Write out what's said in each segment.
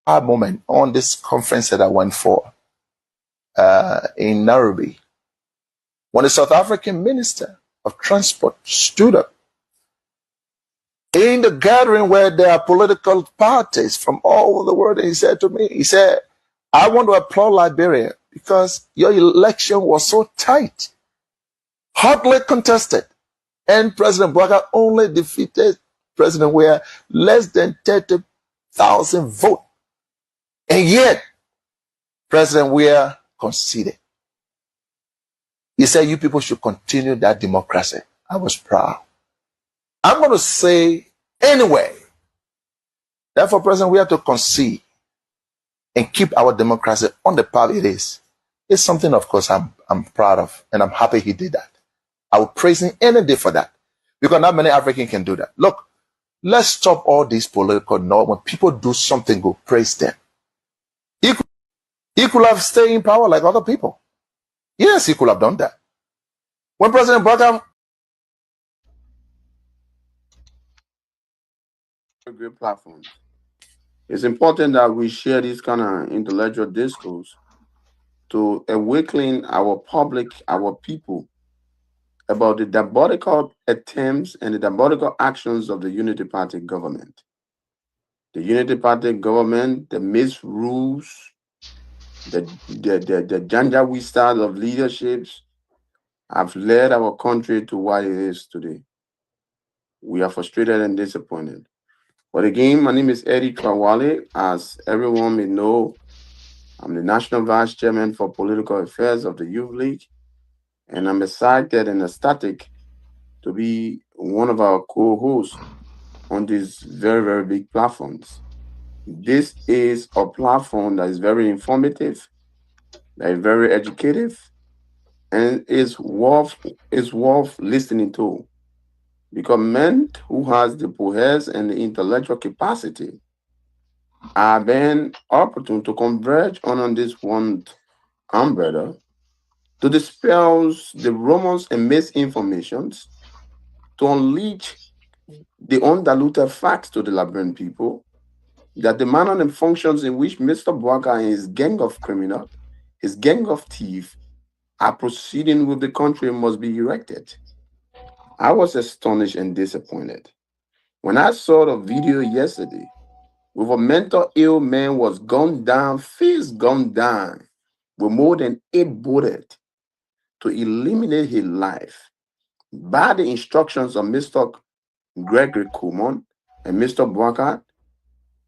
moment on this conference that I went for in Nairobi, when the South African Minister of Transport stood up in the gathering where there are political parties from all over the world, and he said to me, he said, I want to applaud Liberia because your election was so tight, hotly contested, and President Bouaga only defeated President Weah less than 30,000 votes. And yet, President Weah conceded. He said, you people should continue that democracy. I was proud. I'm going to say anyway, therefore, President, we have to concede and keep our democracy on the path it is. It's something, of course, I'm proud of, and I'm happy he did that. I would praise him any day for that, because not many Africans can do that. Look, let's stop all these political noise. When people do something good, praise them. He could have stayed in power like other people. Yes, he could have done that. When President Bouaga great platforms. It's important that we share this kind of intellectual discourse to awaken our public, our people, about the diabolical attempts and the diabolical actions of the Unity Party government. The Unity Party government, the misrules, the janjaweed style of leaderships have led our country to what it is today. We are frustrated and disappointed. But again, my name is Eddie Kawale. As everyone may know, I'm the National Vice Chairman for Political Affairs of the Youth League, and I'm excited and ecstatic to be one of our co-hosts on these very, very big platforms. This is a platform that is very informative, that is very educative, and is worth listening to. Because men who has the poise and the intellectual capacity are then opportune to converge on this one umbrella to dispel the rumors and misinformations, to unleash the undiluted facts to the Liberian people, that the manner and functions in which Mr. Bouaga and his gang of criminals, his gang of thieves, are proceeding with the country must be erected. I was astonished and disappointed when I saw the video yesterday with a mental ill man was gunned down, face gunned down, with more than 8 bullets to eliminate his life by the instructions of Mr. Gregory Kumon and Mr. Bouaga.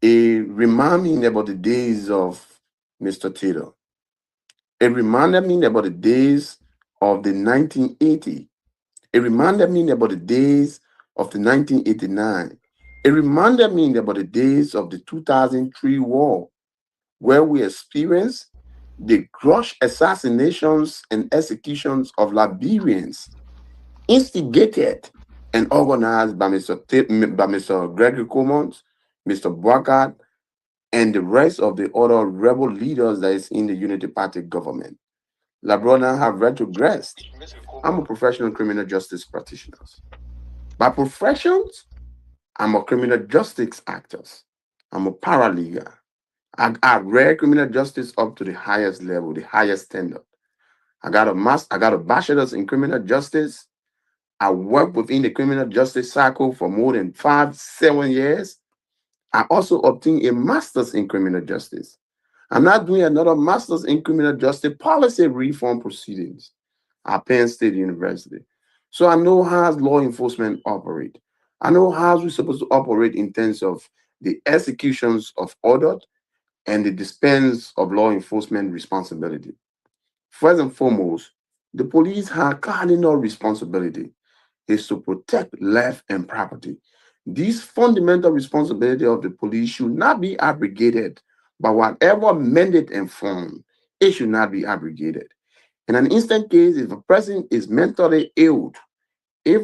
It reminded me about the days of Mr. Tito. It reminded me about the days of the 1980. It reminded me about the days of the 1989. It reminded me about the days of the 2003 war, where we experienced the gross assassinations and executions of Liberians, instigated and organized by Mr. Gregory Commons, Mr. Bouaga, and the rest of the other rebel leaders that is in the Unity Party government. Labrona have retrogressed. I'm a professional criminal justice practitioner. By professions, I'm a criminal justice actor. I'm a paralegal. I read criminal justice up to the highest level, the highest standard. I got a bachelor's in criminal justice. I worked within the criminal justice cycle for more than 5-7 years. I also obtained a master's in criminal justice. I'm not doing another master's in criminal justice policy reform proceedings at Penn State University. So I know how law enforcement operate. I know how we're supposed to operate in terms of the executions of order and the dispense of law enforcement responsibility. First and foremost, the police have cardinal responsibility is to protect life and property. This fundamental responsibility of the police should not be abrogated by whatever mandate and form. It should not be abrogated. In an instant case, if a person is mentally ill, if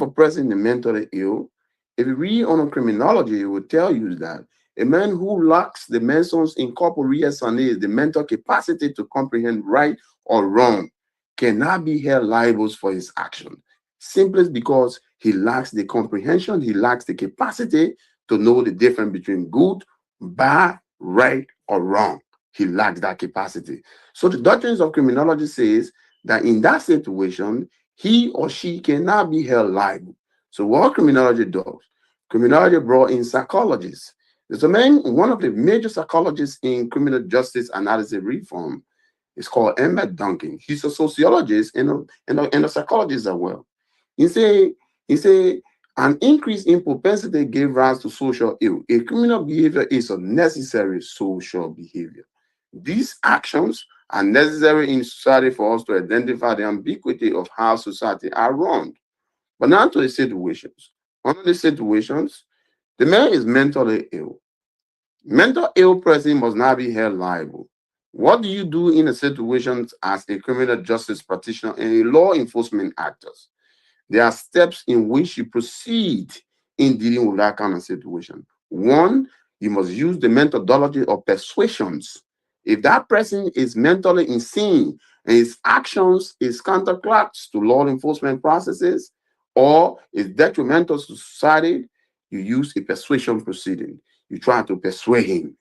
you read on criminology, it will tell you that a man who lacks the mentions in corporea sane, the mental capacity to comprehend right or wrong, cannot be held liable for his action, simply because he lacks the comprehension, he lacks the capacity to know the difference between good, bad, right or wrong. He lacks that capacity. So the doctrines of criminology says that in that situation, he or she cannot be held liable. So what criminology does, criminology brought in psychologists. One of the major psychologists in criminal justice analysis reform is called Emmett Duncan. He's a sociologist and a psychologist as well. He say, he say, an increase in propensity gave rise to social ill. A criminal behavior is a necessary social behavior. These actions are necessary in society for us to identify the ambiguity of how society are run. But now to the situations. One of the situations, the man is mentally ill. Mental ill person must not be held liable. What do you do in a situation as a criminal justice practitioner and a law enforcement actor? There are steps in which you proceed in dealing with that kind of situation. One, you must use the methodology of persuasions. If that person is mentally insane and his actions is counterclocks to law enforcement processes or is detrimental to society, you use a persuasion proceeding. You try to persuade him.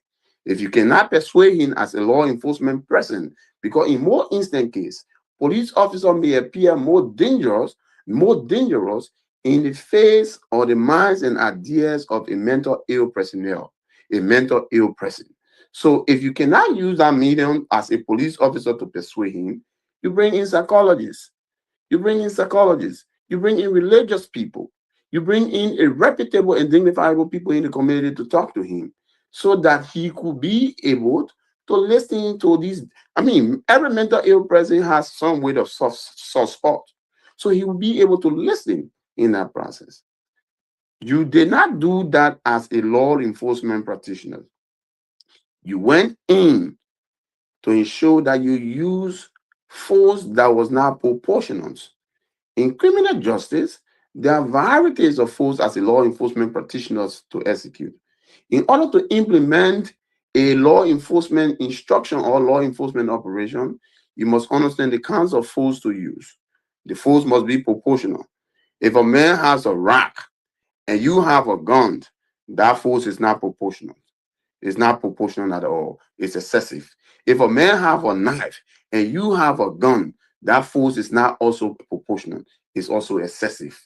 If you cannot persuade him as a law enforcement person, because in more instant case, police officer may appear more dangerous in the face or the minds and ideas of a mental ill personnel, a mental ill person. So if you cannot use that medium as a police officer to persuade him, you bring in psychologists. You bring in psychologists. You bring in religious people. You bring in a reputable and dignifiable people in the community to talk to him so that he could be able to listen to these. I mean, every mental ill person has some way of soft spot. So he will be able to listen in that process. You did not do that as a law enforcement practitioner. You went in to ensure that you use force that was not proportionate. In criminal justice, there are varieties of force as a law enforcement practitioners to execute. In order to implement a law enforcement instruction or law enforcement operation, you must understand the kinds of force to use. The force must be proportional. If a man has a rock and you have a gun, that force is not proportional. It's not proportional at all. It's excessive. If a man have a knife and you have a gun, that force is not also proportional. It's also excessive.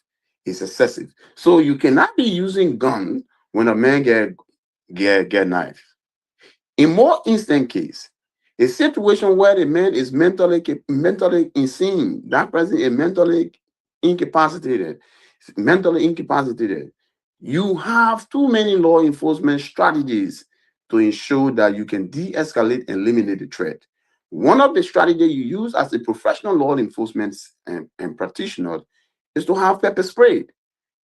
It's excessive. So you cannot be using gun when a man get knife. In more instant case, a situation where the man is mentally insane, that person is incapacitated, mentally incapacitated. You have too many law enforcement strategies to ensure that you can de-escalate and eliminate the threat. One of the strategies you use as a professional law enforcement and practitioner is to have pepper spray.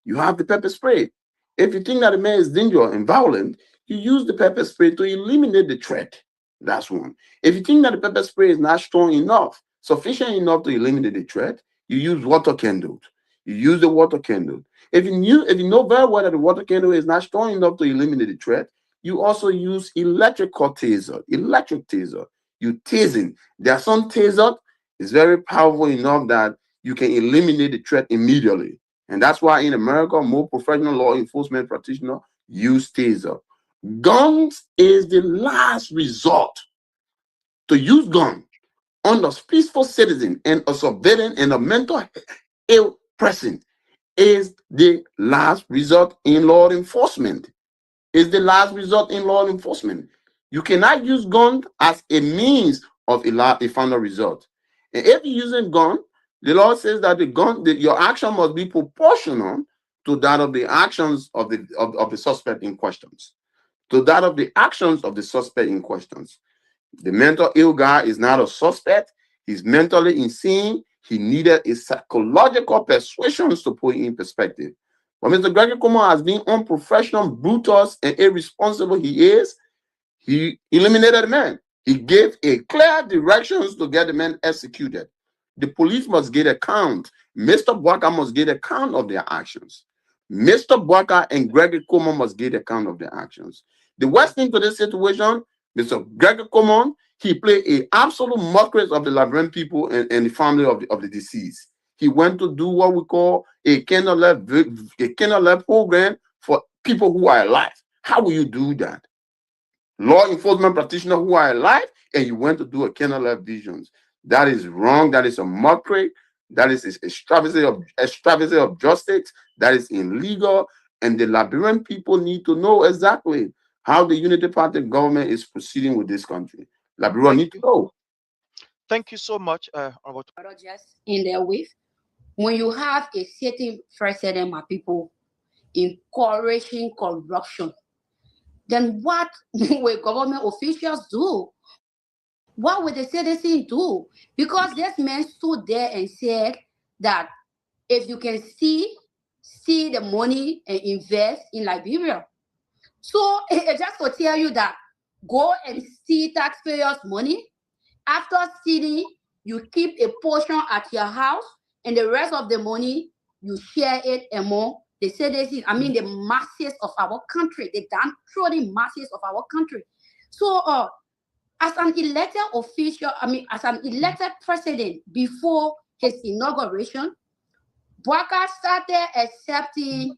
You have the pepper spray. If you think that a man is dangerous and violent, you use the pepper spray to eliminate the threat. That's one. If you think that the pepper spray is not strong enough, sufficient enough to eliminate the threat, you use water candles. You use the water candle. If you know very well that the water candle is not strong enough to eliminate the threat, you also use electrical taser. Electric taser. You tasing. There are some taser is very powerful enough that you can eliminate the threat immediately. And that's why in America, more professional law enforcement practitioners use taser. Guns is the last resort. To use gun on a peaceful citizen and a surveillant and a mental ill person is the last resort in law enforcement. Is the last resort in law enforcement. You cannot use gun as a means of a final result. And if you're using gun, the law says that your action must be proportional to that of the actions of the suspect in questions. To that of the actions of the suspect in questions. The mental ill guy is not a suspect. He's mentally insane. He needed a psychological persuasions to put in perspective. But Mr. Gregory Como has been unprofessional, brutal, and irresponsible he eliminated the man. He gave a clear directions to get the man executed. The police must get account. Mr. Walker must get account of their actions. Mr. Walker and Gregory Como must get account of their actions. The worst thing to this situation, Mr. Gregory Como, he played an absolute mockery of the Liberian people and the family of the deceased. He went to do what we call a candle-led program for people who are alive. How will you do that? law enforcement practitioners who are alive, and you went to do a candlelight visions. That is wrong. That is a mockery. That is extravagance of justice. That is illegal. And the Liberian people need to know exactly how the Unity Party government is proceeding with this country. Liberians need to know. Thank you so much, just in there with when you have a certain president, my people, encouraging corruption, then what will government officials do? What will the citizens do? Because this man stood there and said that if you can see the money and invest in Liberia. So just to tell you that go and see taxpayers' money. After stealing, you keep a portion at your house, and the rest of the money you share it among the citizens. I mean, the masses of our country, the downtrodden masses of our country. So, as an elected official, as an elected president before his inauguration, Bwaka started accepting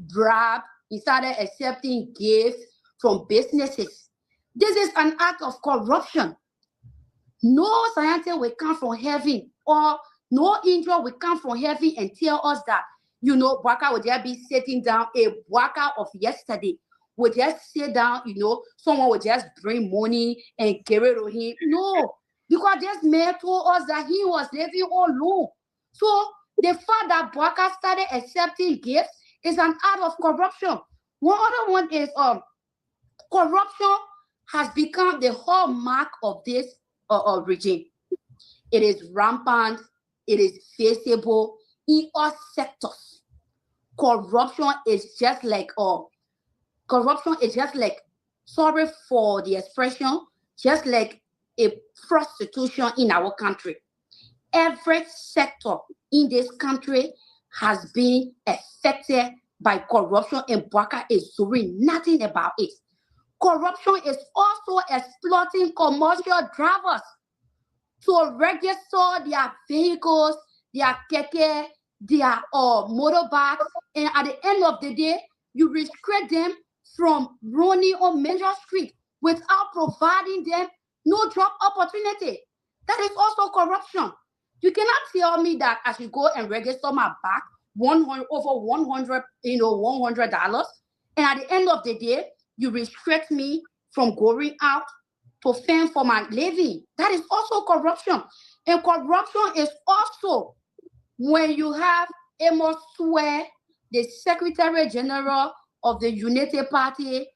bribe. He started accepting gifts from businesses. This is an act of corruption. No scientist will come from heaven, or no angel will come from heaven and tell us that, Bwaka will just be sitting down. A Bwaka of yesterday would just sit down, someone would just bring money and give it to him. No, because this man told us that he was living alone. So the fact that Bwaka started accepting gifts is an act of corruption. One other one is corruption has become the hallmark of this regime. It is rampant. It is visible in all sectors. Corruption is just like, sorry for the expression, just like a prostitution in our country. Every sector in this country has been affected by corruption, and Bwaka is doing nothing about it. Corruption is also exploiting commercial drivers to register their vehicles, their keke, their motorbikes, and at the end of the day, you restrict them from running on major streets without providing them no job opportunity. That is also corruption. You cannot tell me that I should go and register my bike over $100, $100, and at the end of the day, you restrict me from going out to fend for my living. That is also corruption. And corruption is also when you have Amos Swear, the Secretary General of the Unity Party,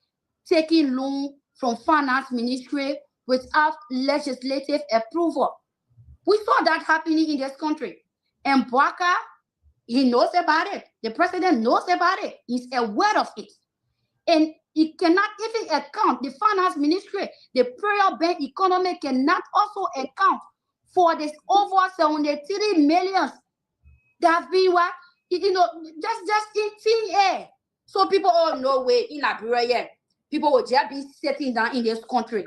taking loan from Finance Ministry without legislative approval. We saw that happening in this country. And Bwaka, he knows about it. The president knows about it. He's aware of it. And it cannot even account, the Finance Ministry, the prayer bank economy cannot also account for this over 73 million that have been just in thin air. So people all know where in Liberia, people will just be sitting down in this country.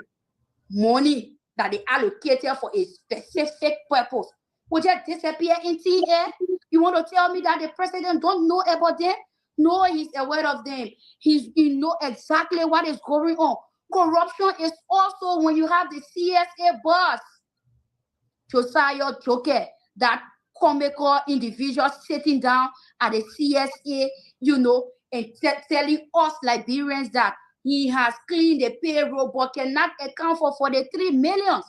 Money that they allocated for a specific purpose will just disappear in thin air. You want to tell me that the president don't know about them? No, he's aware of them. He knows exactly what is going on. Corruption is also when you have the CSA boss, Josiah Joker, that comical individual sitting down at the CSA, and telling us Liberians that he has cleaned the payroll but cannot account for 43 million.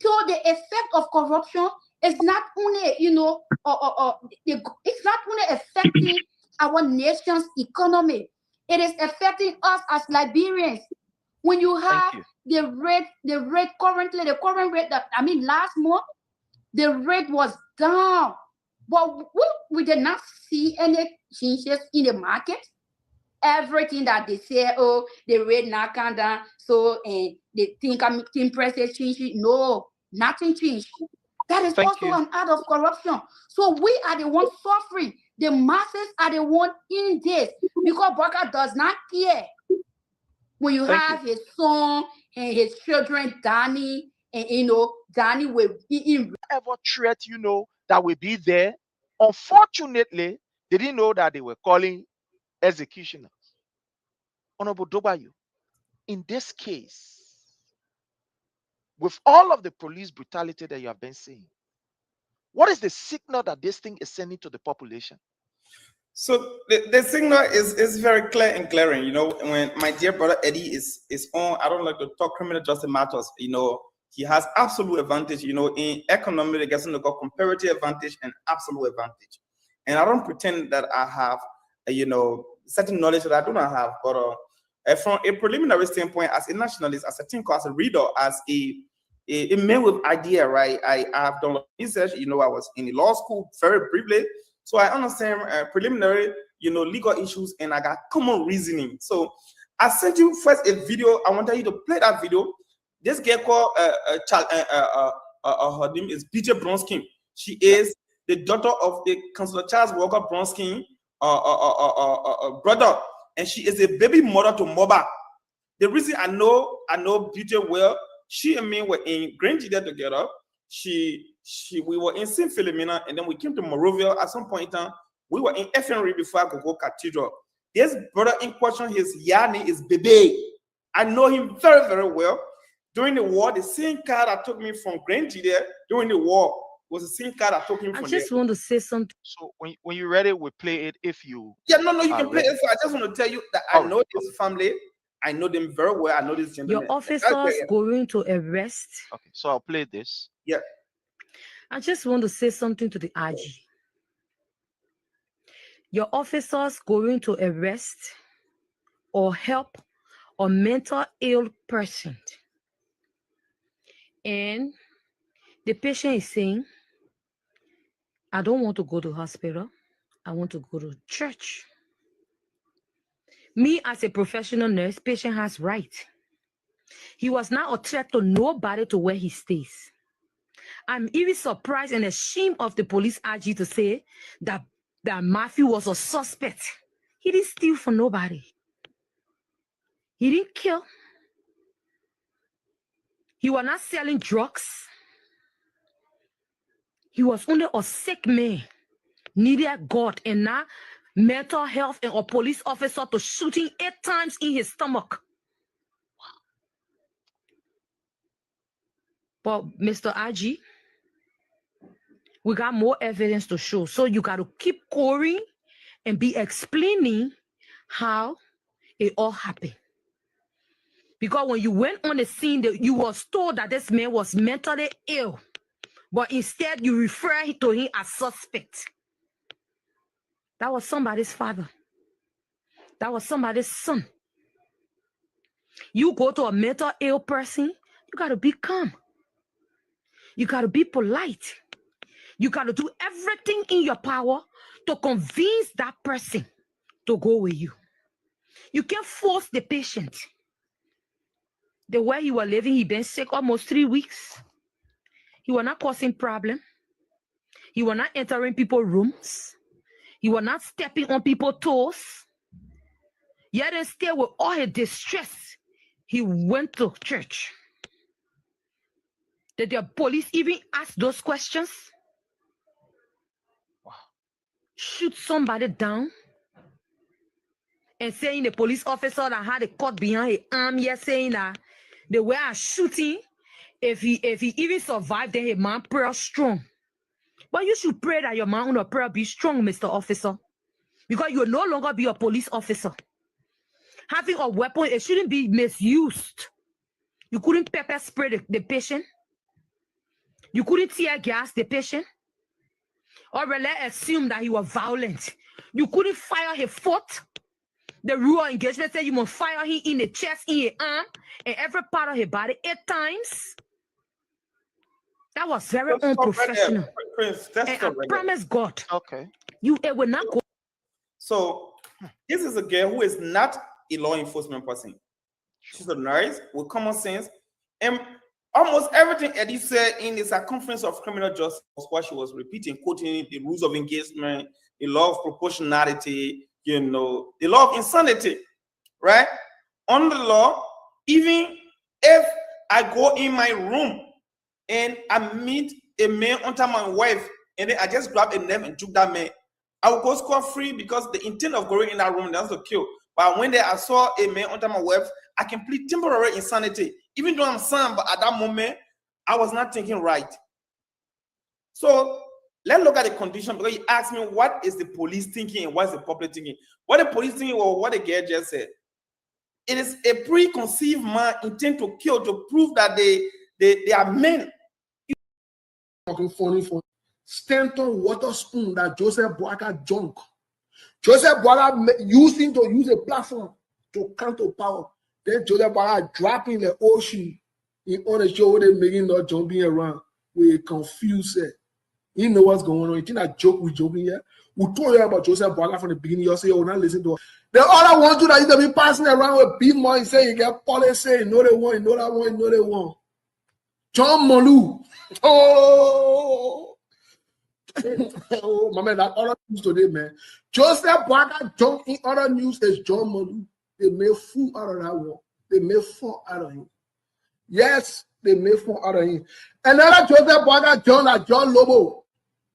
So the effect of corruption is not only, it's not only affecting our nation's economy, it is affecting us as Liberians. When you have the current rate that, last month, the rate was down, but we did not see any changes in the market. Everything that they say, the rate not come down, so and they think prices changing. No, nothing changed. That is also an act of corruption. So we are the ones suffering. The masses are the ones in this because Bwaka does not care. When you have his son and his children, Danny, and Danny will be in whatever threat that will be there. Unfortunately, they didn't know that they were calling executioners. Honorable Dobayo, in this case, with all of the police brutality that you have been seeing, what is the signal that this thing is sending to the population? So the signal is very clear and glaring. You know, when my dear brother Eddie is on, I don't like to talk criminal justice matters. You know, he has absolute advantage. You know, in economy, they get something called comparative advantage and absolute advantage. And I don't pretend that I have, you know, certain knowledge that I do not have. But from a preliminary standpoint, as a nationalist, as a thinker, as a reader, as a man with idea, right? I have done research. You know, I was in law school very briefly. So I understand preliminary, you know, legal issues, and I got common reasoning. So I sent you first a video. I wanted you to play that video. This girl called her name is BJ Bronsky. She is the daughter of the Councillor Charles Walker Bronsky, brother, and she is a baby mother to Moba. The reason I know BJ well, she and me were in Grand Judea together. We were in St. Philomena, and then we came to Morovia at some point in time. We were in FNRE before I could go Cathedral. This brother in question, his Yanni is Bebe. I know him very, very well. During the war, the same car that took me from Grand Judea during the war was the same car that took him from there. I just want to say something. So when you're ready, we play it if you... Yeah, no, you can play it. So I just want to tell you that I know this family. I know them very well. I know this gentleman. Your officers going to arrest. Okay, so I'll play this. Yeah. I just want to say something to the RG. Your officers going to arrest or help a mental ill person. And the patient is saying, I don't want to go to hospital. I want to go to church. Me as a professional nurse, patient has right. He was not a threat to nobody to where he stays. I'm even surprised and ashamed of the police RG to say that Matthew was a suspect. He didn't steal from nobody. He didn't kill. He was not selling drugs. He was only a sick man, needed God and not mental health and a police officer to shoot him 8 times in his stomach. But Mr. RG, we got more evidence to show. So you got to keep going and be explaining how it all happened. Because when you went on the scene, you was told that this man was mentally ill. But instead, you refer to him as suspect. That was somebody's father. That was somebody's son. You go to a mental ill person, you got to be calm. You got to be polite. You got to do everything in your power to convince that person to go with you. You can't force the patient. The way he was living, he been sick almost 3 weeks. He was not causing problem. He was not entering people's rooms. He was not stepping on people's toes. Yet instead, with all his distress, he went to church. Did the police even ask those questions? Wow. Shoot somebody down and saying the police officer that had a cut behind his arm, yes, saying that the way I shooting, if he even survived, then his man prayer strong. But you should pray that your man on a prayer be strong, Mr. Officer, because you will no longer be a police officer. Having a weapon, it shouldn't be misused. You couldn't pepper spray the patient. You couldn't tear gas the patient. Or let's assume that he was violent. You couldn't fire his foot. The rule engagement said you must fire him in the chest, in his arm, and every part of his body 8 times. That was very unprofessional. Prince, and I promise God, okay, it will not go. So this is a girl who is not a law enforcement person. She's a nurse with common sense. And almost everything Eddie said in the circumference of criminal justice was what she was repeating, quoting the rules of engagement, the law of proportionality, you know, the law of insanity, right? Under the law, even if I go in my room and I meet a man under my wife, and then I just grab a knife and juke that man, I will go scot-free because the intent of going in that room is to kill. But when I saw a man under my wife, I can plead temporary insanity, even though I'm son. But at that moment, I was not thinking right. So let's look at the condition, because you asked me what is the police thinking and what's the public thinking. What the police thinking, or what the girl just said. It is a preconceived man intent to kill, to prove that they are men. Talking funny. Stanton Waterspoon that Joseph Boakai junk. Joseph Boakai using to use a platform to come to power. Then Joseph Boakai dropping the ocean in on the show they making not jumping around. We confused. You know what's going on. You think that joke we joking here? We told you about Joseph Boakai from the beginning. You say, oh, not listen to us. The other one too that you be passing around with big money, say you get policy, you know they want, you know that one, you know they want. John Molu. Oh, oh, my man, that other news today, man. Joseph Boakai junk in other news is John Molu. They made fool out of that one. They made fun out of him. Yes, they made fun out of him. Another Joseph Boakai John, like John Lobo.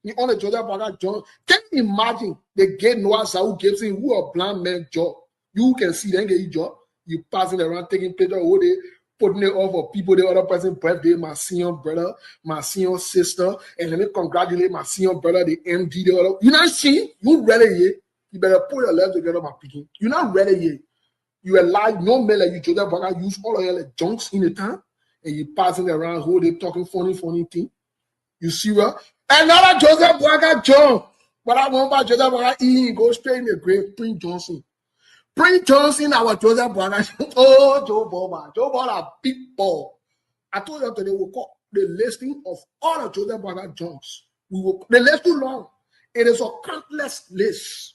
He only Joseph Boakai John. Can you imagine the gay Noah Saul Gibson, who a blind man job? You can see them get your job. You passing around taking pictures all day, putting it off for people, the other person's birthday, my senior brother, my senior sister, and let me congratulate my senior brother, the MD, the other. You not see? You ready yet? You better put your legs together, my picking. You not ready yet? You alive, no man like you, Joseph Boakai use all of your like junks in the time, and you passing around, whole day talking funny thing. You see what? Another Joseph Boakai John. But I want by Joseph Boakai, he go straight in the grave, Prince Johnson. Prince Johnson, our Joseph Boakai. Oh, Joe Boba. Joe Boba, a big ball. I told you today we'll call the listing of all the Joseph Boakai Johns. The list too long. It is a countless list.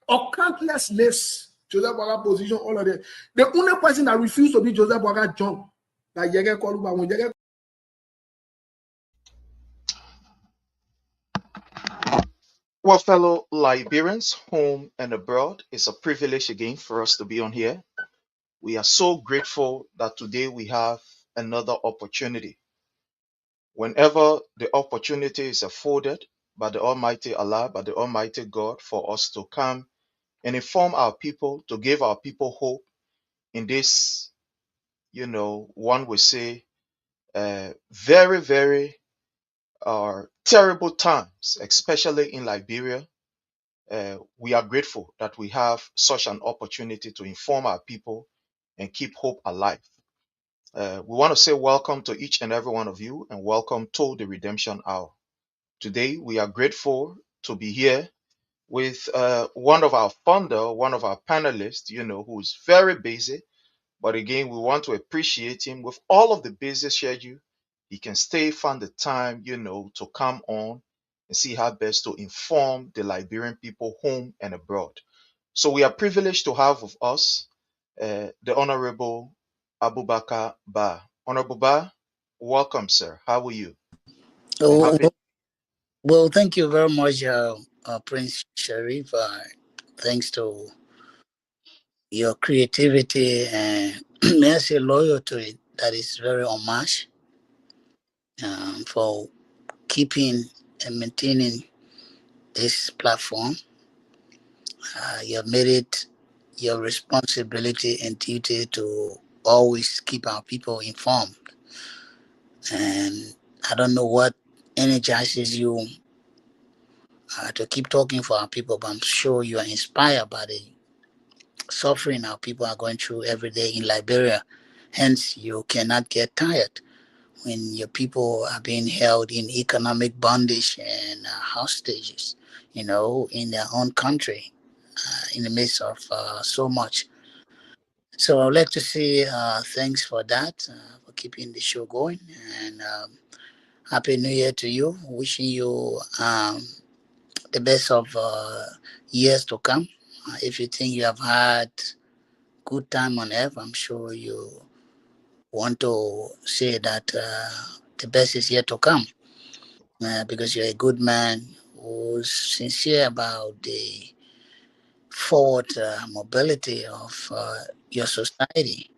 A countless list. Joseph Boakai position, all of them. The only person that refused to be Joseph Boakai John, like Yege Koluba, when Yege. Well, fellow Liberians, home and abroad, it's a privilege again for us to be on here. We are so grateful that today we have another opportunity. Whenever the opportunity is afforded by the Almighty Allah, by the Almighty God, for us to come and inform our people, to give our people hope in this, one would say, very, very terrible times, especially in Liberia. We are grateful that we have such an opportunity to inform our people and keep hope alive. We want to say welcome to each and every one of you, and welcome to the Redemption Hour. Today, we are grateful to be here with one of our panelists, who is very busy. But again, we want to appreciate him with all of the busy schedule. He can find the time, to come on and see how best to inform the Liberian people home and abroad. So we are privileged to have with us the Honorable Abubakar Ba. Honorable Ba, welcome, sir. How are you? Oh, well, thank you very much, Prince Sharif. Thanks to your creativity and may I say loyal to it, that is very unmatched for keeping and maintaining this platform. You have made it your responsibility and duty to always keep our people informed. And I don't know what energizes you to keep talking for our people, but I'm sure you are inspired by the suffering our people are going through every day in Liberia. Hence, you cannot get tired when your people are being held in economic bondage and hostages, in their own country, in the midst of so much. So I'd like to say thanks for that, for keeping the show going, and Happy New Year to you. Wishing you the best of years to come. If you think you have had good time on earth, I'm sure you want to say that the best is yet to come, because you're a good man who's sincere about the forward mobility of your society.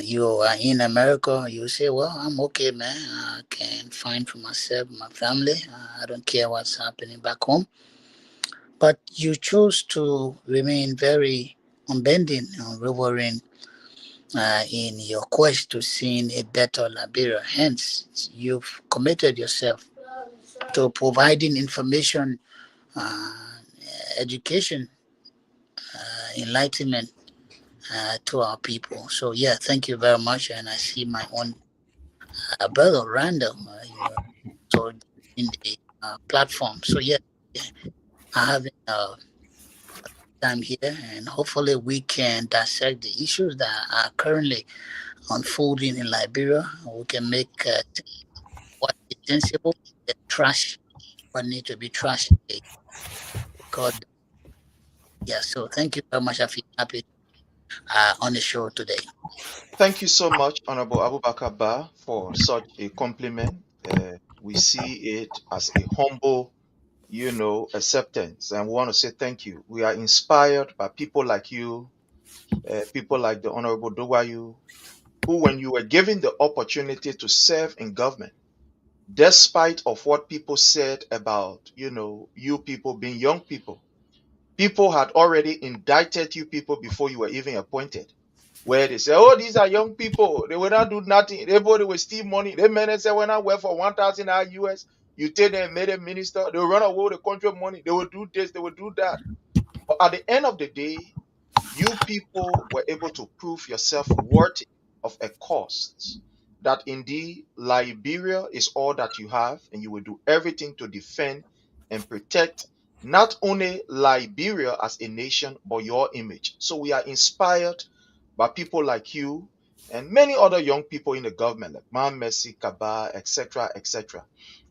You are in America, you say, well, I'm okay, man. I can find for myself, my family. I don't care what's happening back home. but you chose to remain very unbending, unwavering in your quest to seeing a better Liberia. Hence, you've committed yourself to providing information, education, enlightenment to our people. So, yeah, thank you very much. And I see my own brother, Random, so in the platform. So, yeah, I have time here, and hopefully we can dissect the issues that are currently unfolding in Liberia. We can make what is sensible, the trash, what need to be trashed. God, yeah. So thank you very much. I feel happy on the show today. Thank you so much, Honorable Abubakar Ba, for such a compliment. We see it as a humble, acceptance, and we want to say thank you. We are inspired by people like you, people like the Honorable Dowayu, who, when you were given the opportunity to serve in government, despite of what people said about, you people being young people had already indicted you people before you were even appointed. Where they say, oh, these are young people. They will not do nothing. Everybody will steal money. They men say, when I work for 1,000 US, you take them and made a minister. They will run away with the country money. They will do this. They will do that. But at the end of the day, you people were able to prove yourself worthy of a cost that indeed Liberia is all that you have, and you will do everything to defend and protect not only Liberia as a nation, but your image. So we are inspired by people like you and many other young people in the government, like Man Mercy, Kaba, etc.,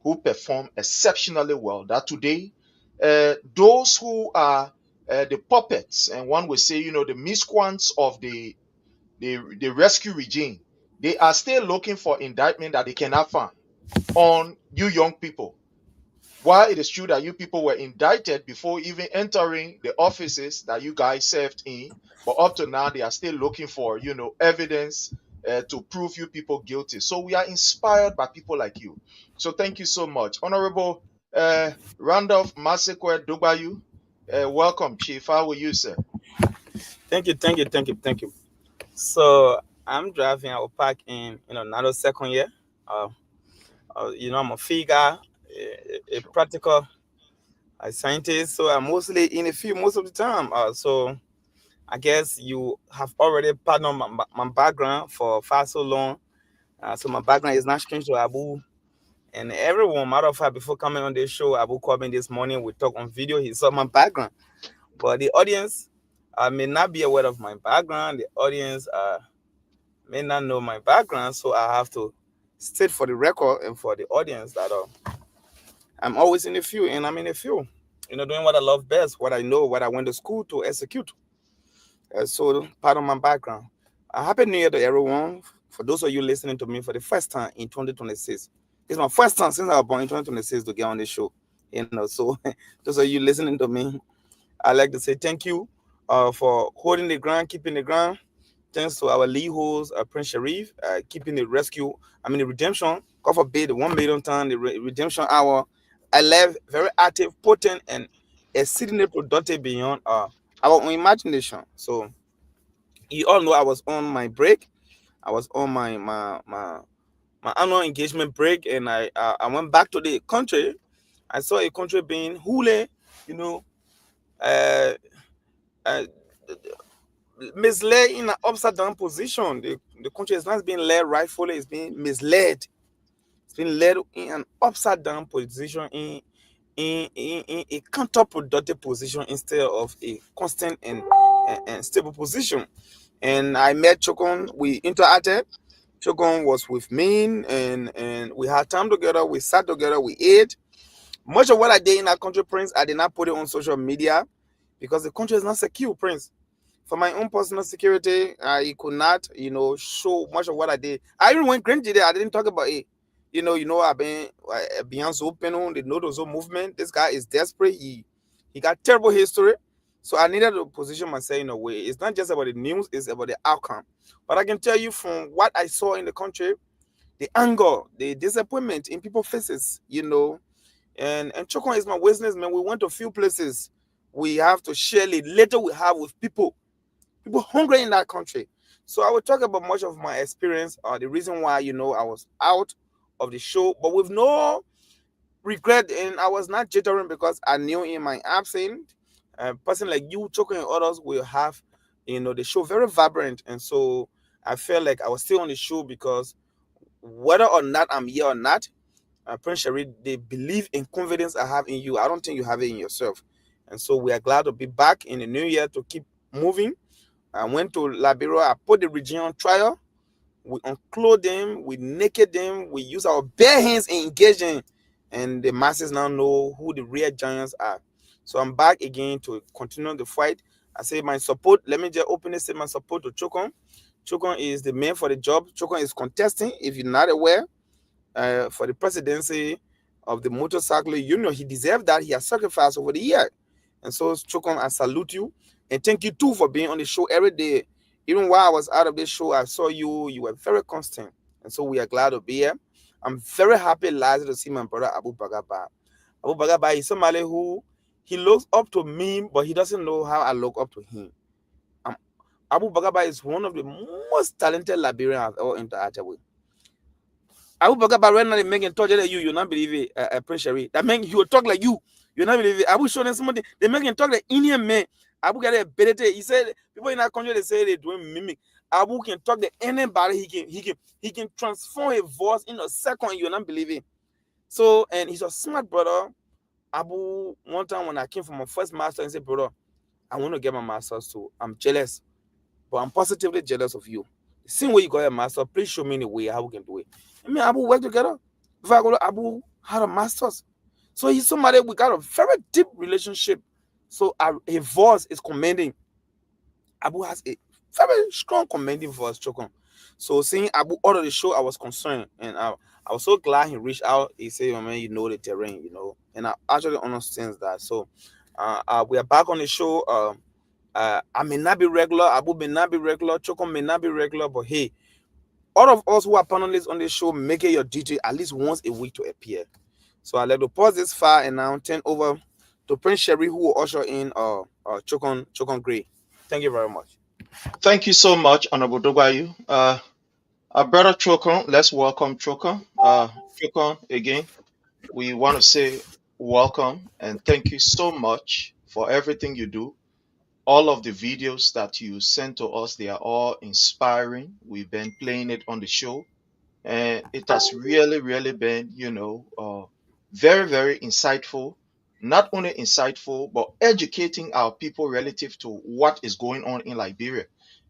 who perform exceptionally well. That today, those who are the puppets, and one would say, the miscreants of the rescue regime, they are still looking for indictment that they cannot find on you young people. While it is true that you people were indicted before even entering the offices that you guys served in, but up to now they are still looking for, evidence to prove you people guilty. So we are inspired by people like you. So thank you so much, Honorable Randolph Masekwe Dubayu. Welcome, Chief. How are you, sir? Thank you. So I'm driving. I will park in another second year. I'm a figure, a practical scientist. So I'm mostly in the field most of the time. So I guess you have already pardoned my background for far so long. So my background is not strange to Abu. And everyone, matter of fact, before coming on this show, Abu called me this morning. We talked on video. He saw my background. But the audience may not be aware of my background. The audience may not know my background. So I have to state for the record and for the audience that I'm always in the field, and I'm in the field, doing what I love best, what I know, what I went to school to execute. So part of my background. Happy New Year to everyone. For those of you listening to me for the first time in 2026. It's my first time since I was born in 2026 to get on this show. So those of you listening to me, I'd like to say thank you for holding the ground, keeping the ground. Thanks to our lead host, Prince Sharif, keeping the redemption. God forbid, 1 million time, the redemption hour. I left very active, potent, and exceedingly productive beyond our own imagination. So you all know I was on my break. I was on my annual engagement break, and I went back to the country. I saw a country being hule, uh, uh, misled in an upside down position. The country is not being led rightfully, it's being misled. It's been led in an upside down position, in a counterproductive position instead of a constant and stable position. And I met Chokon, we interacted. Chokon was with me, and we had time together, we sat together, we ate. Much of what I did in that country, Prince, I did not put it on social media because the country is not secure, Prince. For my own personal security, I could not, show much of what I did. I even went crazy there. I didn't talk about it. I've been beyond open on the Nodozo movement. This guy is desperate. He got terrible history. So I needed to position myself in a way. It's not just about the news, it's about the outcome. But I can tell you from what I saw in the country, the anger, the disappointment in people's faces, and Chokon is my witness, man. We went to a few places. we have to share the little we have with people hungry in that country. So I will talk about much of my experience, the reason why, I was out of the show, but with no regret, and I was not jittering because I knew in my absence, a person like you, Choco, and others will have, the show very vibrant. And so I felt like I was still on the show because whether or not I'm here or not, Prince Sherry, they believe in confidence I have in you. I don't think you have it in yourself. And so we are glad to be back in the new year to keep moving. I went to Liberia, I put the region on trial. We unclothed them, we naked them, we use our bare hands and engage them. And the masses now know who the real giants are. So I'm back again to continue the fight. I say my support, let me just openly say my support to Chokon. Chokon is the man for the job. Chokon is contesting, if you're not aware, for the presidency of the motorcycle union. He deserved that. He has sacrificed over the year. And so, Chokon, I salute you. And thank you too for being on the show every day. Even while I was out of this show, I saw you. You were very constant. And so we are glad to be here. I'm very happy, Liza, to see my brother Abu Bagaba. Abu Bagaba is somebody who he looks up to me, but he doesn't know how I look up to him. Abu Bagaba is one of the most talented Liberians I've ever interacted with. Abu Bagaba right now, they making talk like you not believe it, Prince Sherry. That mean he will talk like you not believe it. Abu showing somebody, they making talk like Indian man. Abu got a better. He said people in that country they say they're doing mimic. Abu can talk to anybody. He can transform his voice in a second. You not believe it. So, and he's a smart brother. Abu, one time when I came from my first master, and said, brother, I want to get my master's too. I'm jealous, but I'm positively jealous of you. The same way you got your master, please show me the way how we can do it. I mean, Abu work together. Before I go to Abu had a master's. So he's somebody we got a very deep relationship. So his voice is commanding. Abu has a very strong commanding voice, Chokon. So seeing Abu out of the show, I was concerned. And I was so glad he reached out. He said, oh, man, you know the terrain, And I actually understand that. So we are back on the show. I may not be regular, Abu may not be regular, Chokon may not be regular, but hey, all of us who are panelists on this show, make it your duty at least once a week to appear. So I'll let you pause this far and now turn over to Prince Sherry, who will usher in Chokon Gray. Thank you very much. Thank you so much, Honorable Dogbayu. Our brother Chokon, let's welcome Chokon. Chokon, again, we want to say welcome and thank you so much for everything you do. All of the videos that you sent to us, they are all inspiring. We've been playing it on the show, and it has really, really been, very, very insightful. Not only insightful, but educating our people relative to what is going on in Liberia,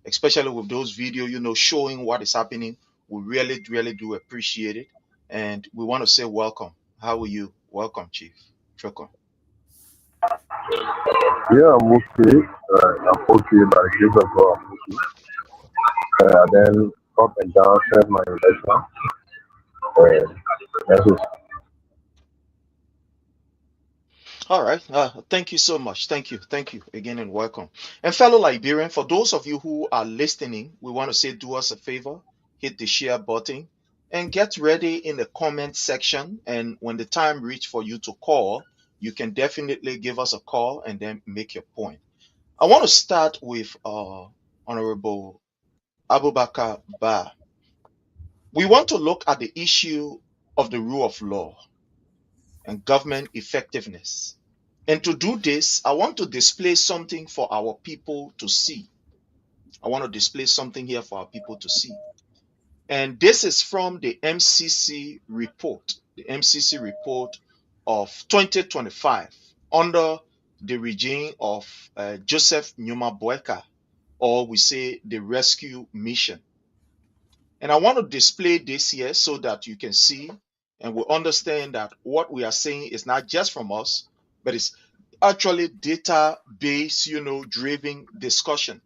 especially with those videos, showing what is happening. We really, really do appreciate it. And we want to say welcome. How are you? Welcome, Chief. Chokon. Yeah, I'm okay. I'm okay by the grace of God. Then up and down, serve my election. That's it. All right. Thank you so much. Thank you. Thank you again and welcome. And fellow Liberian, for those of you who are listening, we want to say do us a favor, hit the share button and get ready in the comment section. And when the time reach for you to call, you can definitely give us a call and then make your point. I want to start with Honorable Abubakar Ba. We want to look at the issue of the rule of law and government effectiveness. And to do this, I want to display something for our people to see. I want to display something here for our people to see. And this is from the MCC report, of 2025 under the regime of Joseph Nyuma Boyka, or we say the rescue mission. And I want to display this here so that you can see and we understand that what we are saying is not just from us, but it's actually data-based, driven discussion.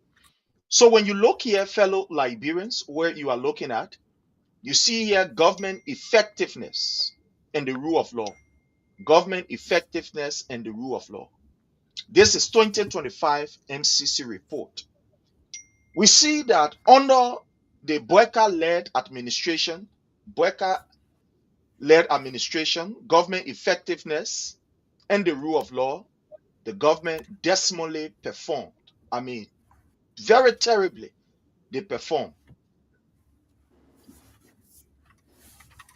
So when you look here, fellow Liberians, where you are looking at, you see here government effectiveness and the rule of law. Government effectiveness and the rule of law. This is 2025 MCC report. We see that under the Boyka-led administration, government effectiveness and the rule of law, the government dismally performed. I mean, very terribly, they performed.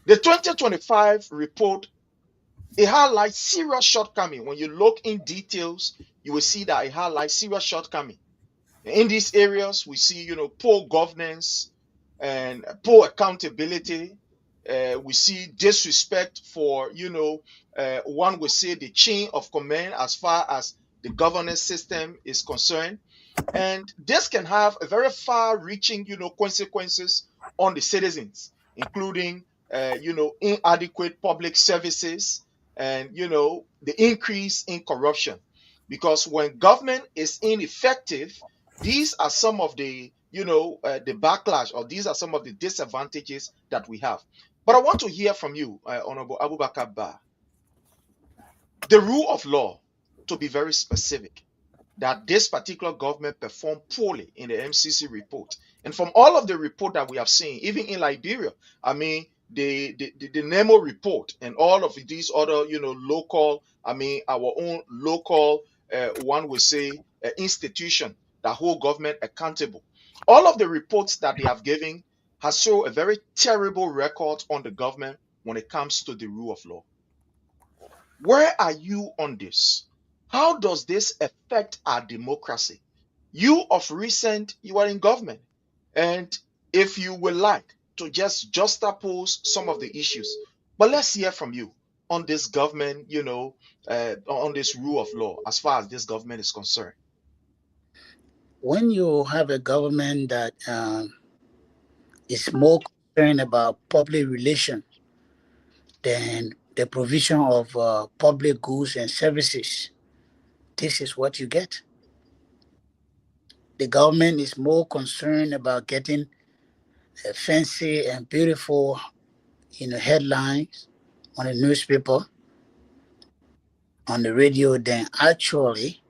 The 2025 report, it highlights serious shortcoming. When you look in details, you will see that it highlights serious shortcoming. In these areas, we see, poor governance and poor accountability. We see disrespect for, one would say the chain of command as far as the governance system is concerned. And this can have a very far-reaching, consequences on the citizens, including, inadequate public services and, the increase in corruption. Because when government is ineffective, these are some of the, the backlash, or these are some of the disadvantages that we have. But I want to hear from you, Honorable Abubakar Ba. The rule of law, to be very specific, that this particular government performed poorly in the MCC report. And from all of the report that we have seen, even in Liberia, I mean, the NEMO report and all of these other, local, our own local, one would say, institution that hold government accountable. All of the reports that they have given has shown a very terrible record on the government when it comes to the rule of law. Where are you on this? How does this affect our democracy? You of recent, you are in government. And if you would like to just juxtapose some of the issues, but let's hear from you on this government, on this rule of law, as far as this government is concerned. When you have a government that is more concerned about public relations than the provision of public goods and services, this is what you get. The government is more concerned about getting fancy and beautiful, headlines on the newspaper, on the radio, than actually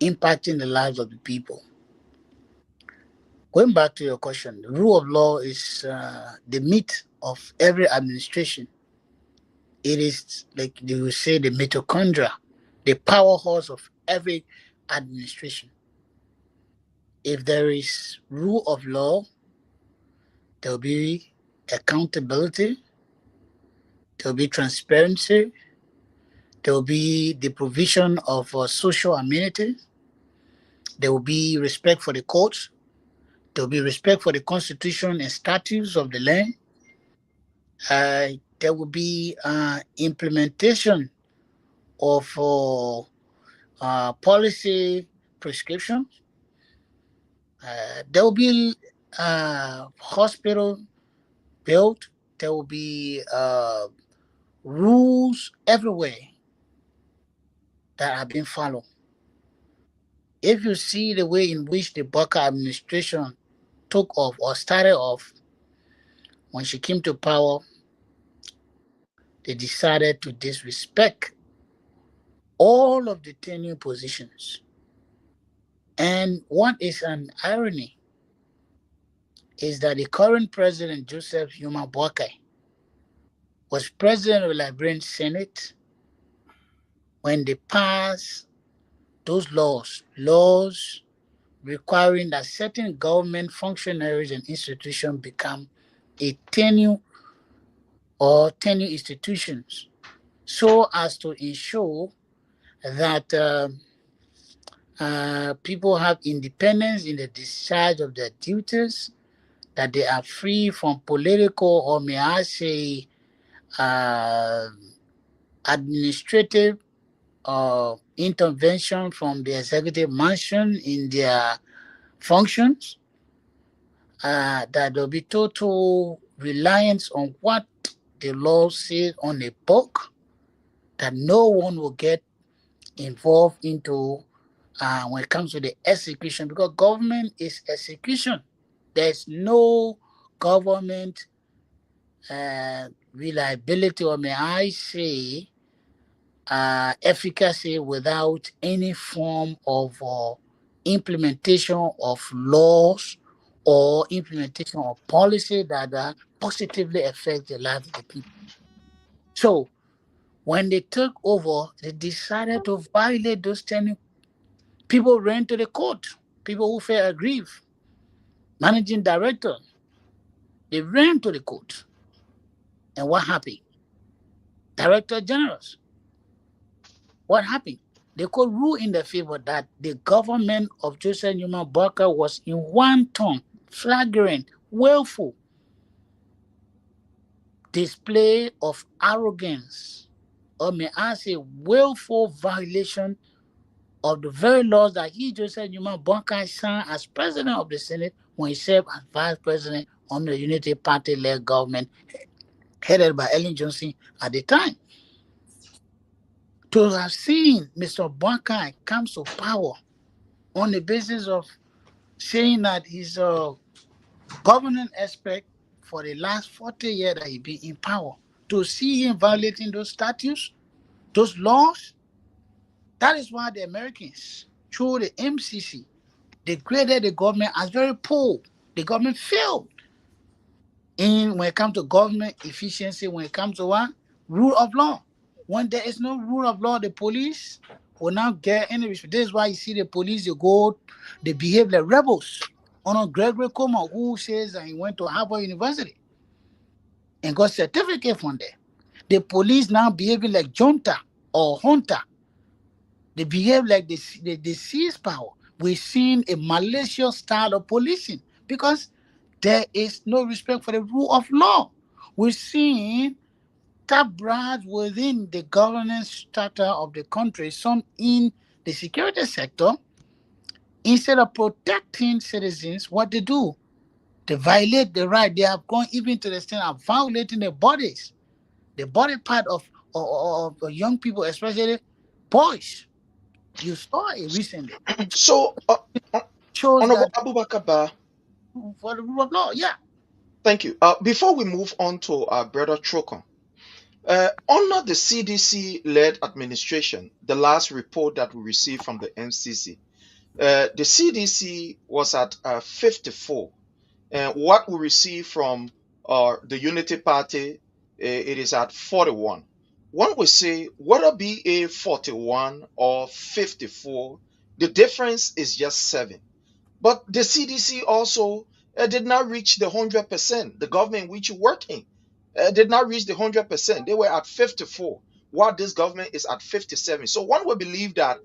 impacting the lives of the people. Going back to your question, the rule of law is the meat of every administration. It is, like you would say, the mitochondria, the powerhouse of every administration. If there is rule of law, there will be accountability, there will be transparency, there will be the provision of social amenities, there will be respect for the courts, there will be respect for the constitution and statutes of the land. There will be implementation of policy prescriptions. There will be hospital built. There will be rules everywhere that are being followed. If you see the way in which the Barker administration took off or started off, when she came to power, they decided to disrespect all of the tenure positions. And what is an irony is that the current president, Joseph Yuma Boakai, was president of the Liberian Senate when they passed those laws requiring that certain government functionaries and institutions become a tenure or tenure institutions, so as to ensure that people have independence in the discharge of their duties, that they are free from political, or may I say, administrative intervention from the executive mansion in their functions, that there will be total reliance on what the law says on a book, that no one will get involved into when it comes to the execution, because government is execution. There's no government reliability, or may I say efficacy, without any form of implementation of laws or implementation of policy that positively affect the life of the people. So When they took over, they decided to violate those 10. People ran to the court. People who felt aggrieved. Managing director, they ran to the court. And what happened? Director generals, what happened? The court ruled in their favor that the government of Joseph Newman Barker was in wanton, flagrant, willful display of arrogance, or may I say, willful violation of the very laws that he, Joseph Newman Barker, signed as president of the Senate when he served as vice president under the Unity Party-led government headed by Ellen Johnson at the time. To have seen Mr. Barker come to power on the basis of saying that he's a governing aspect for the last 40 years that he's been in power, to see him violating those statutes, those laws, that is why the Americans, through the MCC, they graded the government as very poor. The government failed when it comes to government efficiency, when it comes to what? Rule of law. When there is no rule of law, the police will not get any respect. This is why you see the police, they behave like rebels. On Gregory Comer, who says that he went to Harvard University and got certificate from there. The police now behaving like junta or hunter. They behave like they seize power. We've seen a malicious style of policing because there is no respect for the rule of law. We've seen top brass within the governance strata of the country, some in the security sector, instead of protecting citizens, what they do? They violate the right. They have gone even to the extent of violating the bodies, the body part of young people, especially boys. You saw it recently. So, Shows Honorable that Abubakar Ba, for the rule of law, yeah. thank you. Before we move on to our brother Trokon, under the CDC-led administration, the last report that we received from the MCC, the CDC was at 54. And what we received from the Unity Party, it is at 41. One would say, whether be a 41 or 54, the difference is just 7. But the CDC also did not reach the 100%. The government in which you work in did not reach the 100%. They were at 54, while this government is at 57. So one would believe that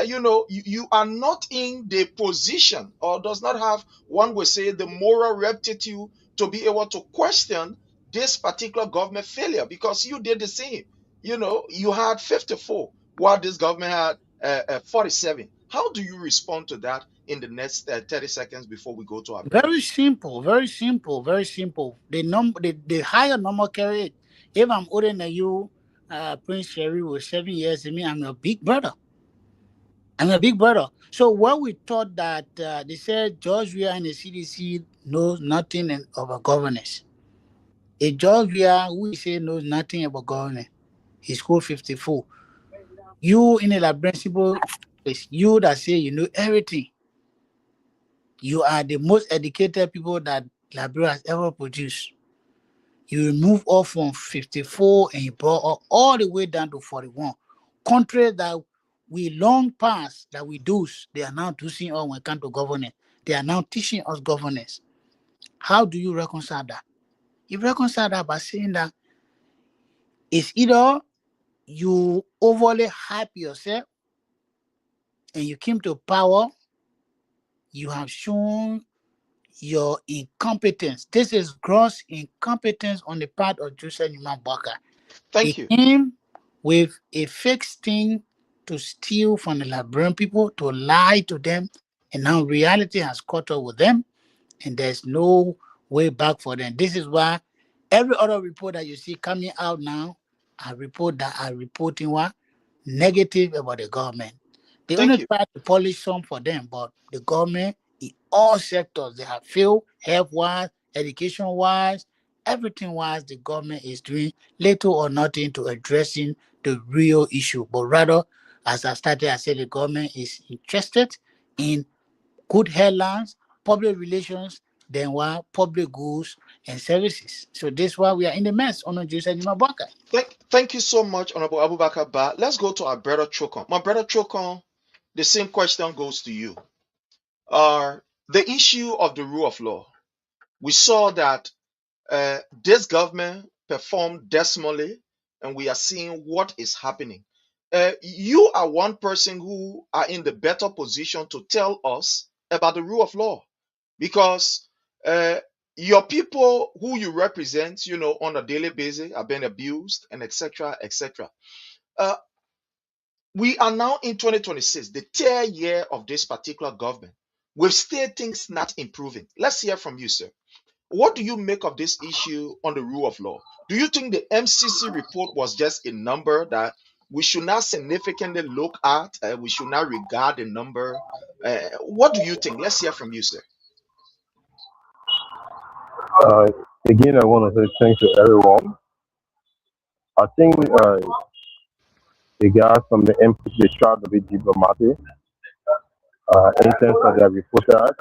you are not in the position, or does not have, one would say, the moral rectitude to be able to question this particular government failure, because you did the same. You had 54 while this government had 47. How do you respond to that in the next 30 seconds before we go to our Very simple, very simple, very simple. The higher number carry it. If I'm older than you, Prince Sherry was 7 years in me, I'm your big brother. I'm a big brother. So what we thought that they said George Weah and the CDC knows nothing about governance. A George Weah who say knows nothing about governance, he scored 54. You in a labrensible place, you that say you know everything, you are the most educated people that Liberia has ever produced. You remove off from 54 and you brought all the way down to 41. Countries that we long past that we do, they are now teaching us when it comes to governance. They are now teaching us governance. How do you reconcile that? You reconcile that by saying that it's either you overly hype yourself and you came to power, you have shown your incompetence. This is gross incompetence on the part of Joseph Newman Barker. Thank He you. came with a fake sting to steal from the Liberian people, to lie to them, and now reality has caught up with them, and there's no way back for them. This is why every other report that you see coming out now are reporting what? Negative about the government. They Thank only you. try to polish some for them, but the government in all sectors, they have failed, health-wise, education-wise, everything-wise, the government is doing little or nothing to addressing the real issue. But rather, as I said, the government is interested in good headlines, public relations, than what public goods and services. So this is why we are in the mess on Joseph Mabaka. Thank you so much, Honorable Abubakar Ba. Let's go to our brother Chokon. My brother Chokon, the same question goes to you. The issue of the rule of law. We saw that this government performed dismally, and we are seeing what is happening. You are one person who are in the better position to tell us about the rule of law, because your people who you represent, on a daily basis are being abused and etc. etc. We are now in 2026, the third year of this particular government. With still things not improving. Let's hear from you, sir. What do you make of this issue on the rule of law? Do you think the MCC report was just a number that we should not significantly look at? We should not regard the number? What do you think? Let's hear from you, sir. Again, I want to say thanks to everyone. I think the guys from the MP, they try to be diplomatic in terms of their reporters.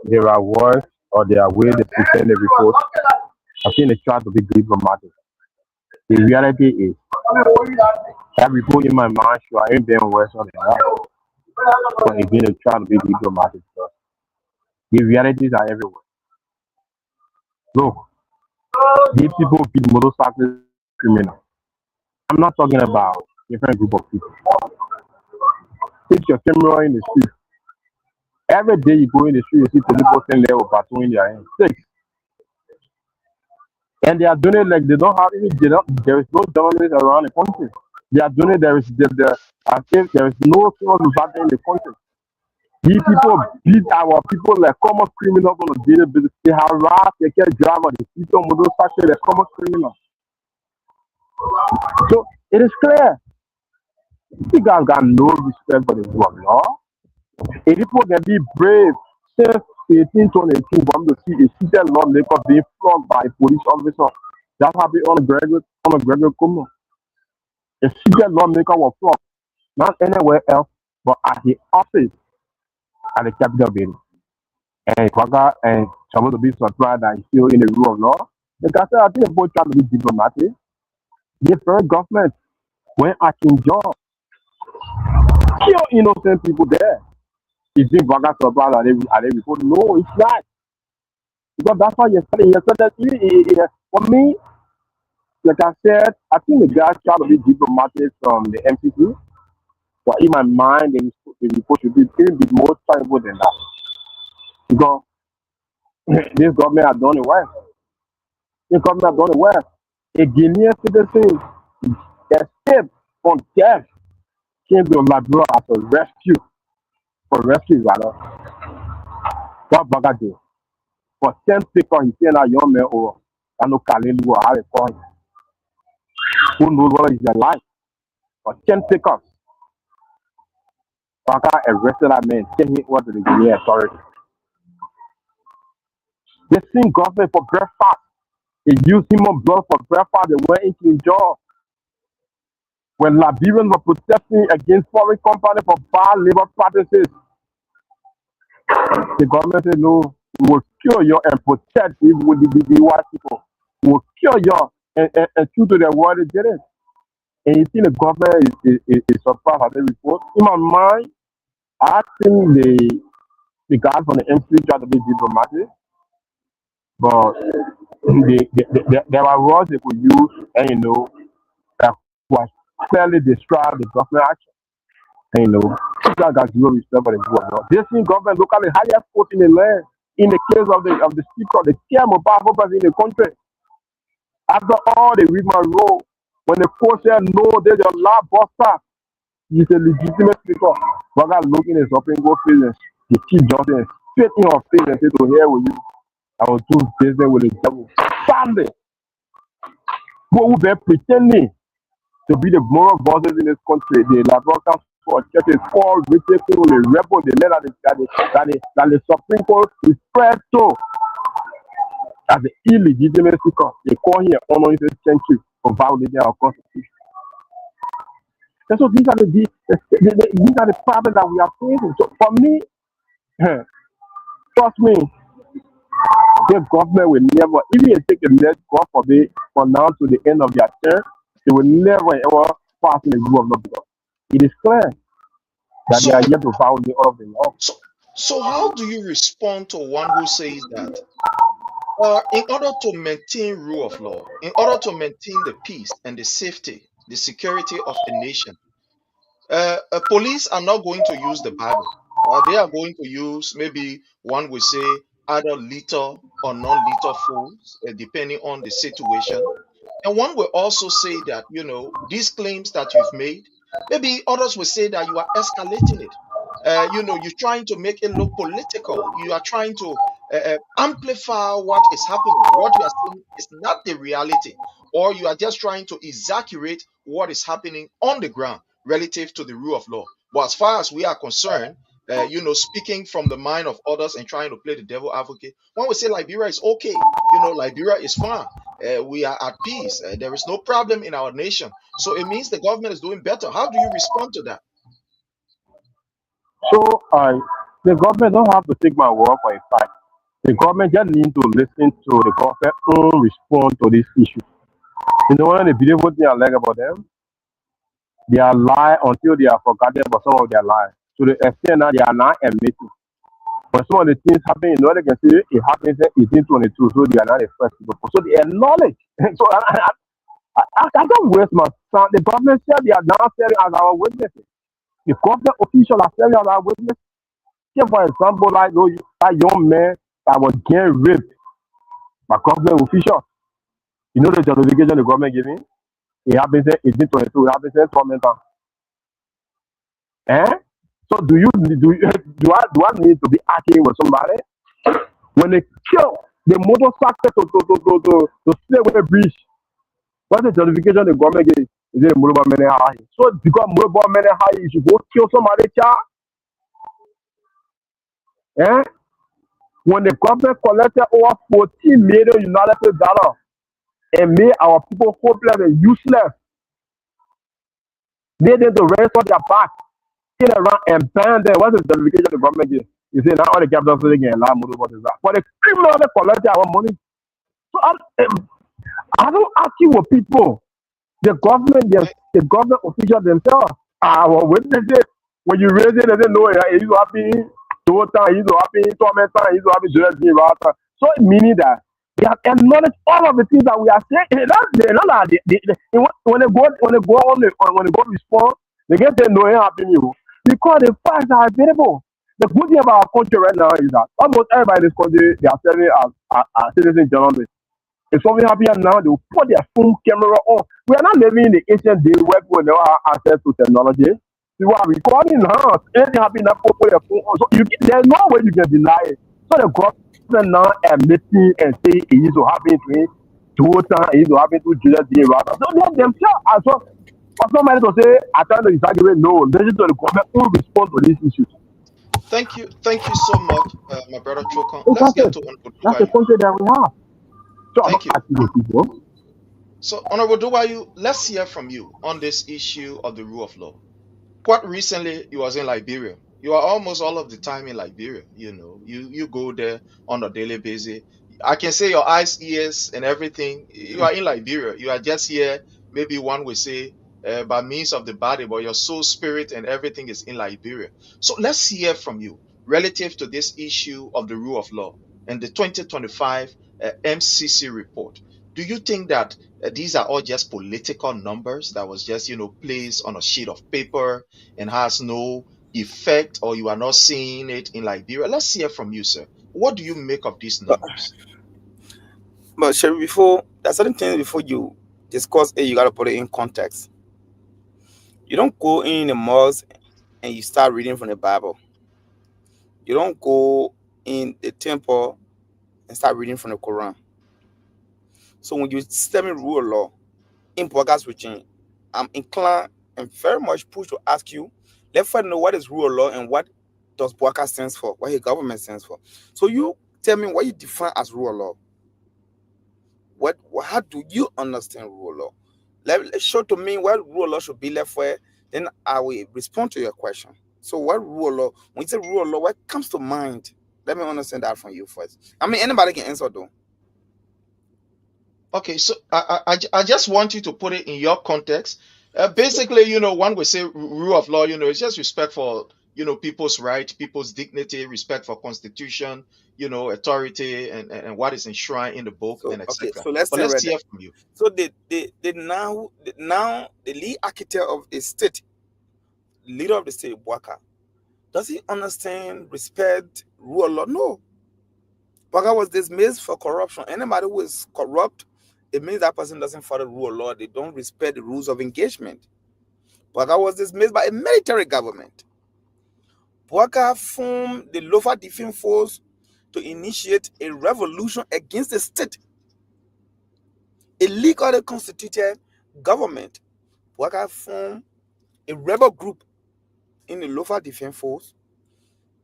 There are words or there are ways they present the report. I think they try to be diplomatic. The reality is, that report in my mind, sure, I ain't been worse on that. But again, they try to be diplomatic. So the realities are everywhere. Look, these people beat motorcycles criminal. I'm not talking about different group of people. Take your camera in the street. Every day you go in the street, you see people sitting there with baton in their hands. 6. And they are doing it like they don't have any, there is no journalists around the country. They are doing it, as if there is no serious battle in the country. These people beat our people like common criminals on a daily basis. They harass, they get driver, they beat on motorcycles, they're common criminals. So it is clear. You guys got no respect for the rule of law. If people can be brave, since 1822, I'm to see a seated lawmaker being flogged by a police officer. That happened on a Gregory Como. A seated lawmaker was flogged, not anywhere else, but at the office at the Capitol building. And Kwaga and some of the be surprised that he's still in the rule of law. Because I think both trying to be diplomatic. The federal government went acting job. Kill innocent people there. Is it Kwaga surprised at every report? No, it's not. Because that's why you're saying. For me, like I said, I think the guys try to be diplomatic from the MCC. But in my mind, the report should be more terrible than that. Because this government has done it well. This government has done it well. A Guinean citizen escaped from death, came to Labrador as a rescue. For rescue, rather. What Baga do? For 10 seconds, he sent a young man over. I know Khalil will have a point. Who knows what is their life? For 10 seconds, Baga arrested that man, sent him over to the Guinean authority. They seen government for breakfast. They used human blood for breakfast. They went into the job. When Liberians were protesting against foreign companies for bad labor practices, the government said, no, we will kill you and protect you with the white people. We will kill you and true to their word, they did it. And you see the government is surprised at the report. In my mind, I think the guys from the MC try to be diplomatic, but there are words they could use, and that was clearly describe the government action. And people got zero respect for the rule of law. This government locally highest court in the land. In the case of the speaker, the chair most powerful person in the country. After all, they read my role. When the court said no, there's a law buster. He's a legitimate speaker. But I look in his Supreme Court face, the Chief Justice straight in her face and say, to here with you, I will do business with the devil. Sunday. Who will be pretending to be the moral bosses in this country? The Liberal Council of Churches called Richard people, the rebel, the men that the Supreme Court is pressed to as an illegitimate speaker. They call him an honoring century for violating our constitution. And so these are the problems that we are facing. So for me, Trust me, the government will never, even if they take a let God forbid, from now to the end of their term, they will never ever pass in the rule of law because it is clear that they are So, yet to follow the order of the law. so, so how do you respond to one who says that in order to maintain rule of law, in order to maintain the peace and the safety, the security of a nation, police are not going to use the Bible. They are going to use maybe one will say either lethal or non-lethal force, depending on the situation. And one will also say that, these claims that you've made, maybe others will say that you are escalating it. You're trying to make it look political. You are trying to amplify what is happening. What you are saying is not the reality, or you are just trying to exaggerate what is happening on the ground relative to the rule of law. But as far as we are concerned, speaking from the mind of others and trying to play the devil advocate, one would say Liberia is okay. Liberia is fine. We are at peace. There is no problem in our nation. So it means the government is doing better. How do you respond to that? So the government don't have to take my word for a fact. The government just need to listen to the government own response to this issue. One of the beautiful thing I like about them, they are lie until they are forgotten about some of their lies. To the extent that they are not admitting. When some of the things happen, they can say it happens in 1822, so they are not the first people. So they acknowledge. So I don't waste my time. The government said they are now serving as our witnesses. The government officials are serving as our witnesses. Take for example, like that young man that was getting raped by government officials. You know the justification the government giving? It happens in 1822. It happens in tormentor. Eh? So do I need to be arguing with somebody when they kill the motorcycle to stay with the bridge? What's the justification the government gave? Is it Muruba Mene High? So because Muruba Mene High, you should go kill somebody, child? Eh? When the government collected over 14 million United States dollars and made our people hopeless and useless, made them to rest on their back, kill around and ban them. What's the justification the government gave? You say now all the capital city again, for the criminal they collected our money. So I don't argue with people. The government officials themselves are our witnesses. When you raise it, they say no, it used to happen total, it used to happen torment, it used to happen direct. So meaning that they have acknowledged all of the things that we are saying. When they go respond, they get say no, it happening because the facts are available. The good thing about our country right now is that almost everybody in this country they are serving as citizen journalists. If something happens now, they will put their phone camera on. We are not living in the ancient day where people never have access to technology. You are recording now. Anything happens now, put your phone on. So there's no way you can deny it. So the government now admitting and saying it used to happen to him, it used to happen to Jesus. So they themselves as well. For somebody to say, I try to exaggerate, no, listen to the government who respond to these issues. Thank you so much, my brother Chokon. It's Let's get to that's the country that we have. So I'm Thank not you. asking the people. So, Honorable Duwayu, let's hear from you on this issue of the rule of law. Quite recently, you was in Liberia. You are almost all of the time in Liberia. You go there on a daily basis. I can say your eyes, ears, and everything. You are in Liberia. You are just here. Maybe one would say by means of the body, but your soul, spirit, and everything is in Liberia. So let's hear from you relative to this issue of the rule of law and the 2025 MCC report. Do you think that these are all just political numbers that was just placed on a sheet of paper and has no effect, or you are not seeing it in Liberia? Let's hear from you, sir. What do you make of these numbers? But Sherry, before there's certain things before you discuss it, you gotta put it in context. You don't go in the mosque and you start reading from the Bible. You don't go in the temple and start reading from the Quran. So when you step in rule of law in podcast regime, I'm inclined and very much pushed to ask you, let's find out what is rule of law and what does Boaka stands for, what his government stands for. So you tell me what you define as rule of law. How do you understand rule of law? Let's show to me what rule of law should be left for, then I will respond to your question. So what rule of law, when you say rule of law, what comes to mind? Let me understand that from you first. I mean, anybody can answer though. Okay, so I just want you to put it in your context. Basically, you know, one would say rule of law, you know, it's just respect for, you know, people's right, people's dignity, respect for constitution, you know, authority, and what is enshrined in the book, So and okay, etc. so let's But turn let's right there. hear from you. So now the lead architect of a state, leader of the state, Bwaka, does he understand, respect, rule of law? No. Bwaka was dismissed for corruption. Anybody who is corrupt, it means that person doesn't follow the rule of law. They don't respect the rules of engagement. Bwaka was dismissed by a military government. Bwaka formed the Lofa Defense Force to initiate a revolution against the state. A legally constituted government. Bwaka formed a rebel group in the Lofa Defense Force,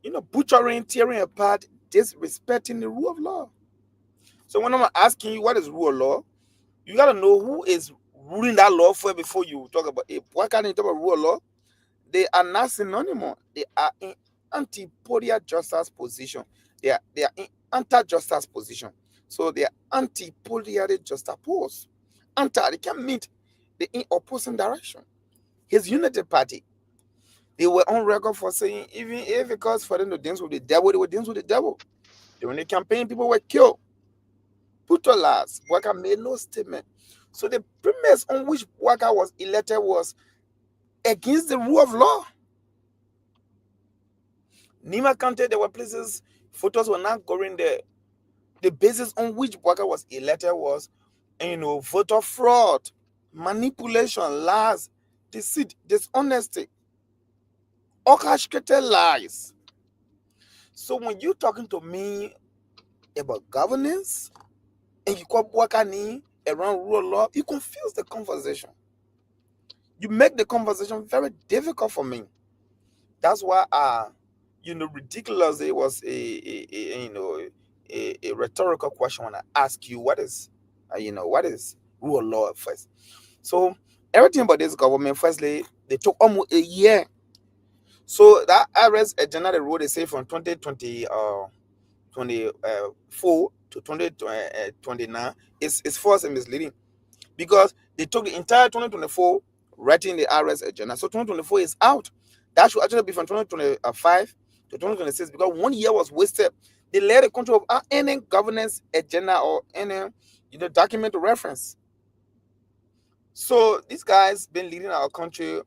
you know, butchering, tearing apart, disrespecting the rule of law. So when I'm asking you what is rule of law, you gotta know who is ruling that law for before you talk about it. Why can't you talk about rule of law? They are not synonymous. They are in antipodial justice position. They are in anti-justice position. So they are antipodially juxtaposed. They can meet the in opposing direction. His unity party, they were on record for saying even if it costs for them to dance with the devil, they would dance with the devil. During the campaign, people were killed. Brutalized. Bwaka made no statement. So the premise on which Bwaka was elected was against the rule of law. Nima County, there were places, photos were not going there. The basis on which Bwaka was elected was, you know, voter fraud, manipulation, lies, deceit, dishonesty, orchestrated lies. So when you're talking to me about governance and you call Bwaka ni around rule of law, you confuse the conversation. You make the conversation very difficult for me. That's why you know, ridiculous. It was a you know, a rhetorical question when I ask you what is you know, what is rule of law first. So everything about this government, firstly, they took almost a year. So that arrest agenda, the road they say from 2020 24 to 2029 is false and misleading, because they took the entire 2024 writing the RS agenda. So 2024 is out. That should actually be from 2025 to 2026, because 1 year was wasted. They let the control of any governance agenda or any, you know, document to reference. So these guys been leading our country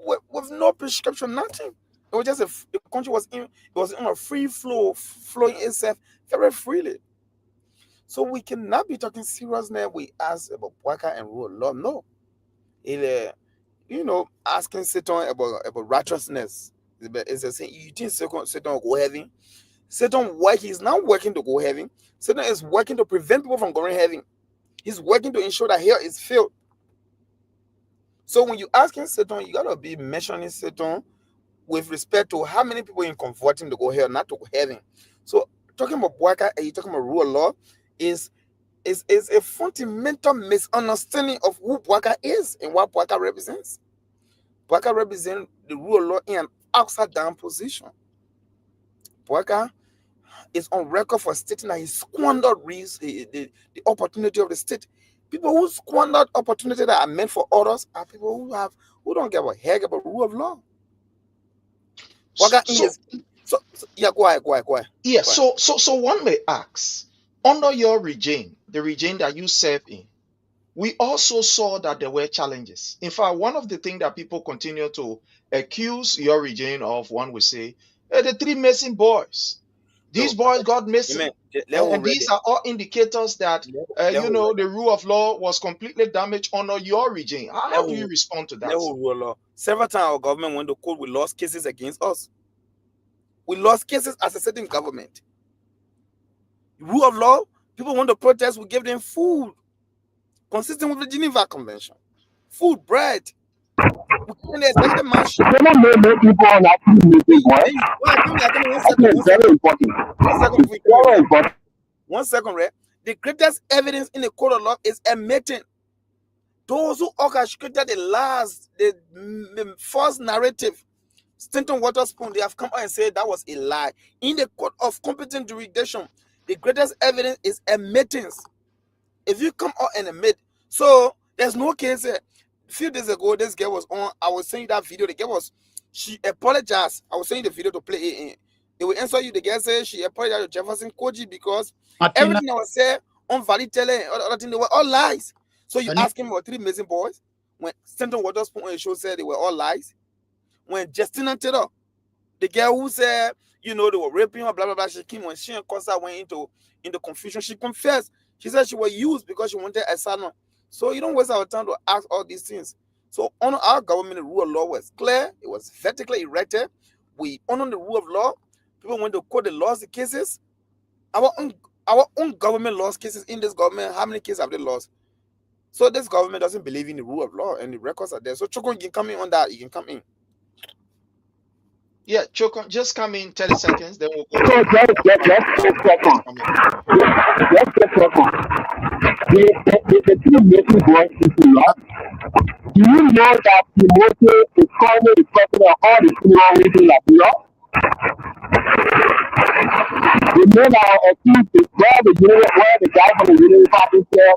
with no prescription, nothing. It was just the country was in a free flow, flowing itself very freely. So we cannot be talking seriousness. We ask about Bwaka and rule of law. No. It, you know, asking Satan about righteousness. It's a saying, you think Satan will go heaven? Satan he's not working to go heaven. Satan is working to prevent people from going heaven. He's working to ensure that hell is filled. So when you asking Satan, you gotta be mentioning Satan with respect to how many people you converting to go hell, not to go heaven. So talking about Bwaka and you talking about rule of law is a fundamental misunderstanding of who Bwaka is and what Bwaka represents. Bwaka represents the rule of law in an upside down position. Bwaka is on record for stating that he squandered the opportunity of the state. People who squandered opportunity that are meant for others are people who don't give a heck about rule of law. Bwaka yeah, go ahead. Yeah, so one may ask, under your regime, the regime that you serve in, we also saw that there were challenges. In fact, one of the things that people continue to accuse your regime of, one would say, the three missing boys. These boys got missing. And these are all indicators that, you know, the rule of law was completely damaged under your regime. How do you respond to that? Rule of law. Several times our government went to court. We lost cases against us. We lost cases as a sitting government. Rule of law, people want to protest, we give them food consistent with the Geneva Convention. Food, bread. We the executive mansion. They don't know more people on actually making what? Very important. 1 second. Very important. 1 second, right? The greatest evidence in the court of law is admitting those who orchestrated the lies, the false narrative, Stanton Waterspoon, they have come out and said that was a lie. In the court of competent jurisdiction, the greatest evidence is admittance. If you come out and admit, so there's no case. A few days ago, this girl was on. I was saying that video. The girl she apologized. I was saying the video to play it in. They will answer you. The girl said she apologized to Jefferson Koji because everything that was said on Valley Tele and other things, they were all lies. So you ask him about 3 missing boys. When Stanton Waterspoon on the show said they were all lies. When Justina Taylor, the girl who said, they were raping her, blah, blah, blah, she came when she and Costa went into confusion. She confessed. She said she was used because she wanted asylum. So you don't waste our time to ask all these things. So on our government, the rule of law was clear. It was vertically erected. We honor the rule of law. People went to court the laws, the cases. Our own government lost cases in this government. How many cases have they lost? So this government doesn't believe in the rule of law, and the records are there. So Choko, you can come in on that. You can come in. Yeah, Choko, just come in 30 seconds, then we'll go. So just a second. The two making boys into law. Do you know that Timothy is currently the president of all the senior within Liberia? The men are accused of where the guy from the university said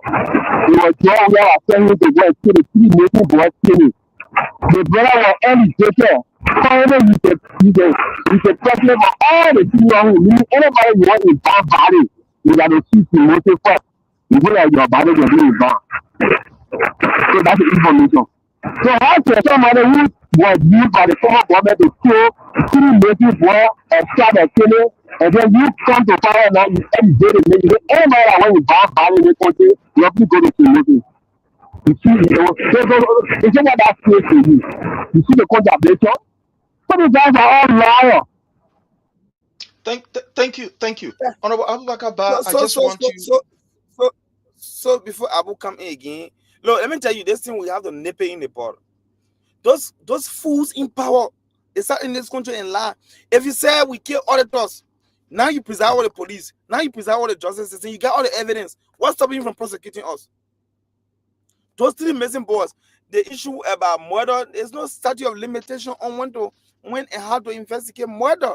they were drawn where I sent him to go and see the three making boys killing. The brother was educated. Currently, he's the president of all the senior who meaning anybody you want in bad body, you got to see Timothy first. You go like your body will be in bad. So that's the information. So how can somebody who was used by the former government to kill three native boys and start a killing, and then you come to power now, you educate it, maybe anybody that want to bad body in the country, you have to go to Timothy. You see, it's not that close to you. You see the contradiction? So these guys are all liars. Thank you. Honorable Abubakar Ba, I just want you. So before Abu come in again, look, let me tell you this thing we have to nip it in the bud. Those fools in power, they start in this country and lie. If you say we kill auditors, now you preside all the police, now you preside all the justice system, you got all the evidence. What's stopping you from prosecuting us? Those 3 missing boys, the issue about murder, there's no statute of limitation on when and how to investigate murder.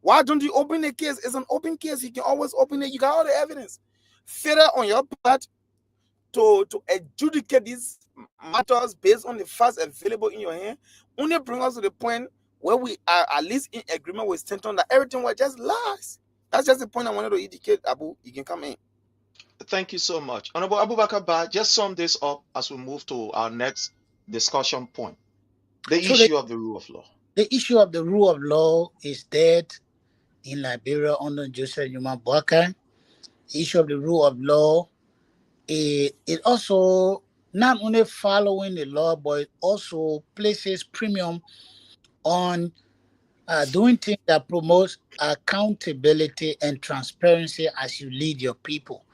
Why don't you open the case? It's an open case. You can always open it. You got all the evidence. Failure on your part to adjudicate these matters based on the facts available in your hand only bring us to the point where we are at least in agreement with Stanton that everything was just lies. That's just the point I wanted to indicate, Abu. You can come in. Thank you so much. Honorable Abubakar Ba, just sum this up as we move to our next discussion point. The issue of the rule of law. The issue of the rule of law is dead in Liberia under Joseph Numa Boakai. The issue of the rule of law, it also not only following the law, but it also places premium on doing things that promotes accountability and transparency as you lead your people.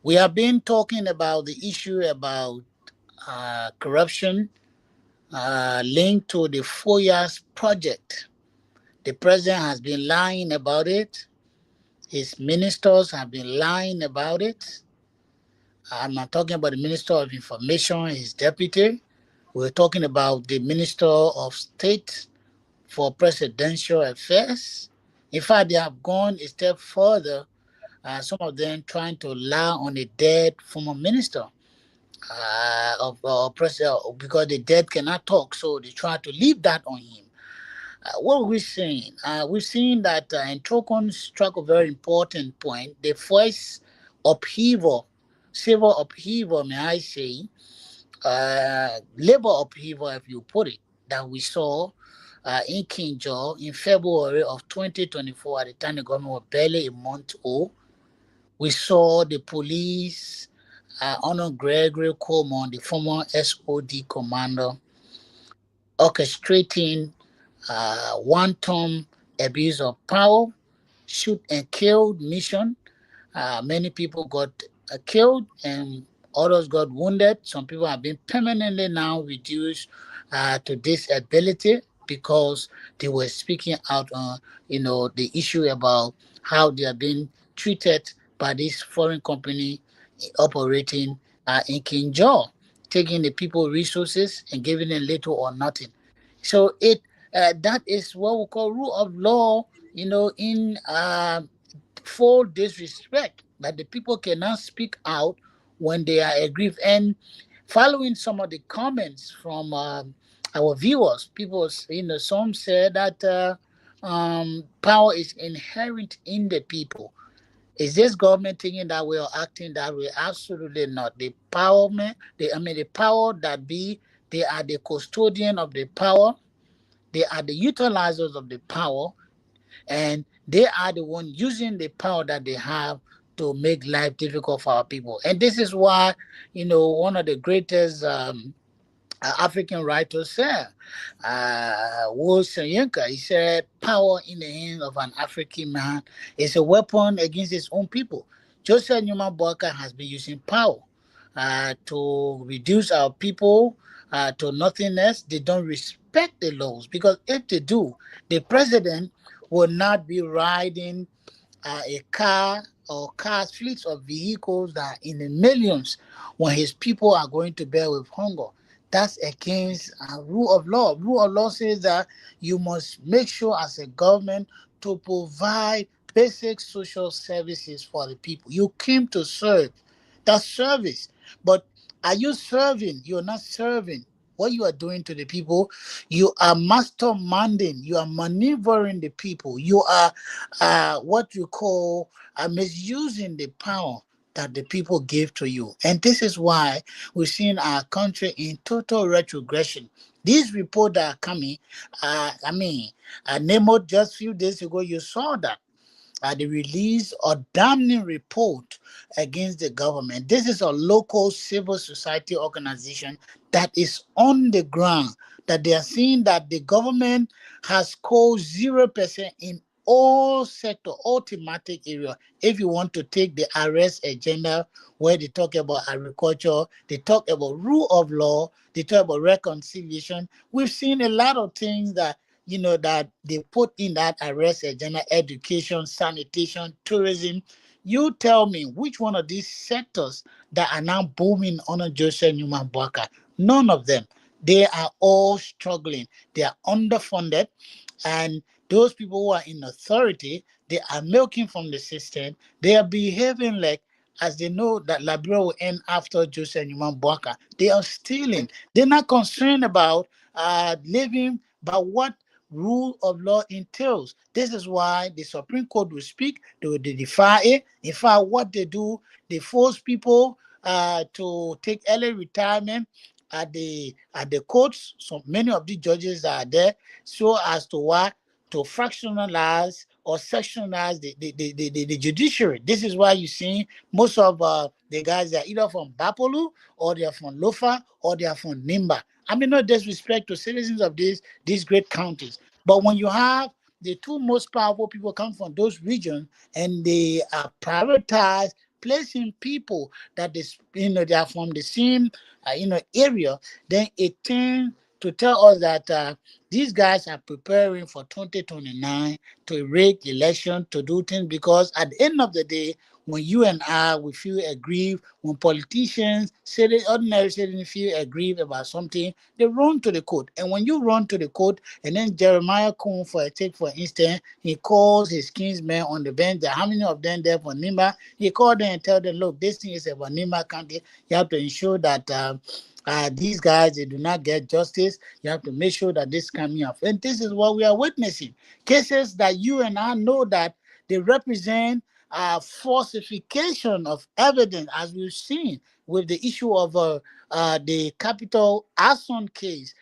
We have been talking about the issue about corruption linked to the 4 years project. The president has been lying about it. His ministers have been lying about it. I'm not talking about the Minister of Information, his deputy. We're talking about the Minister of State for Presidential Affairs. In fact, they have gone a step further, some of them trying to lie on a dead former minister of president because the dead cannot talk, so they try to leave that on him. What are we saying? We're seeing that Ntrokon struck a very important point. The first upheaval, civil upheaval, may I say, labor upheaval, if you put it, that we saw in Kinjal in February of 2024, at the time the government was barely a month old. We saw the police, Honor Gregory Coleman, the former SOD commander, orchestrating wanton abuse of power, shoot and kill mission. Many people got killed and others got wounded. Some people have been permanently now reduced to disability because they were speaking out on, the issue about how they are being treated by this foreign company operating in Kinjal, taking the people resources and giving them little or nothing. So That is what we call rule of law, in full disrespect. But the people cannot speak out when they are aggrieved. And following some of the comments from our viewers, people, some say that power is inherent in the people. Is this government thinking that way or acting that way? Absolutely not. The power that be, they are the custodian of the power. They are the utilizers of the power, and they are the one using the power that they have to make life difficult for our people. And this is why, one of the greatest African writer said, Wilson Yinka, he said, power in the hand of an African man is a weapon against his own people. Joseph Newman Boyka has been using power to reduce our people to nothingness. They don't respect the laws, because if they do, the president will not be riding a car or cars, fleets of vehicles that are in the millions when his people are going to bear with hunger. That's against rule of law. Rule of law says that you must make sure as a government to provide basic social services for the people. You came to serve. That's service. But are you serving? You're not serving. What you are doing to the people, you are masterminding, you are maneuvering the people, you are what you call misusing the power that the people gave to you. And this is why we're seeing our country in total retrogression. These reports that are coming, Nemo, just a few days ago, you saw that. The release a damning report against the government. This is a local civil society organization that is on the ground, that they are seeing that the government has scored 0% in all sector, all thematic area. If you want to take the arrest agenda, where they talk about agriculture, they talk about rule of law, they talk about reconciliation. We've seen a lot of things that that they put in that arrest agenda: education, sanitation, tourism. You tell me which one of these sectors that are now booming under Joseph Newman Boyka? None of them. They are all struggling. They are underfunded, and those people who are in authority, they are milking from the system. They are behaving like, as they know that Liberia will end after Joseph Newman Boyka. They are stealing. They're not concerned about living by what rule of law entails. This is why the Supreme Court will speak, they defy it. In fact, what they do, they force people to take early retirement at the courts. So many of the judges are there, so as to what, to fractionalize or sectionalize the judiciary. This is why you see most of the guys are either from Bapolu, or they are from Lofa, or they are from Nimba. I mean, no disrespect to citizens of these great counties, but when you have the two most powerful people come from those regions, and they are prioritized placing people that they are from the same area, then it tends to tell us that these guys are preparing for 2029 to rig election, to do things, because at the end of the day, when you and I, we feel aggrieved, when politicians, ordinary citizens feel aggrieved about something, they run to the court. And when you run to the court, and then Jeremiah Cohen, for instance, he calls his kinsmen on the bench. There are how many of them there for Nimba? He called them and tell them, look, this thing is about Nimba County. You have to ensure that these guys, they do not get justice. You have to make sure that this coming up. And this is what we are witnessing. Cases that you and I know that they represent falsification of evidence, as we've seen with the issue of the capital arson case.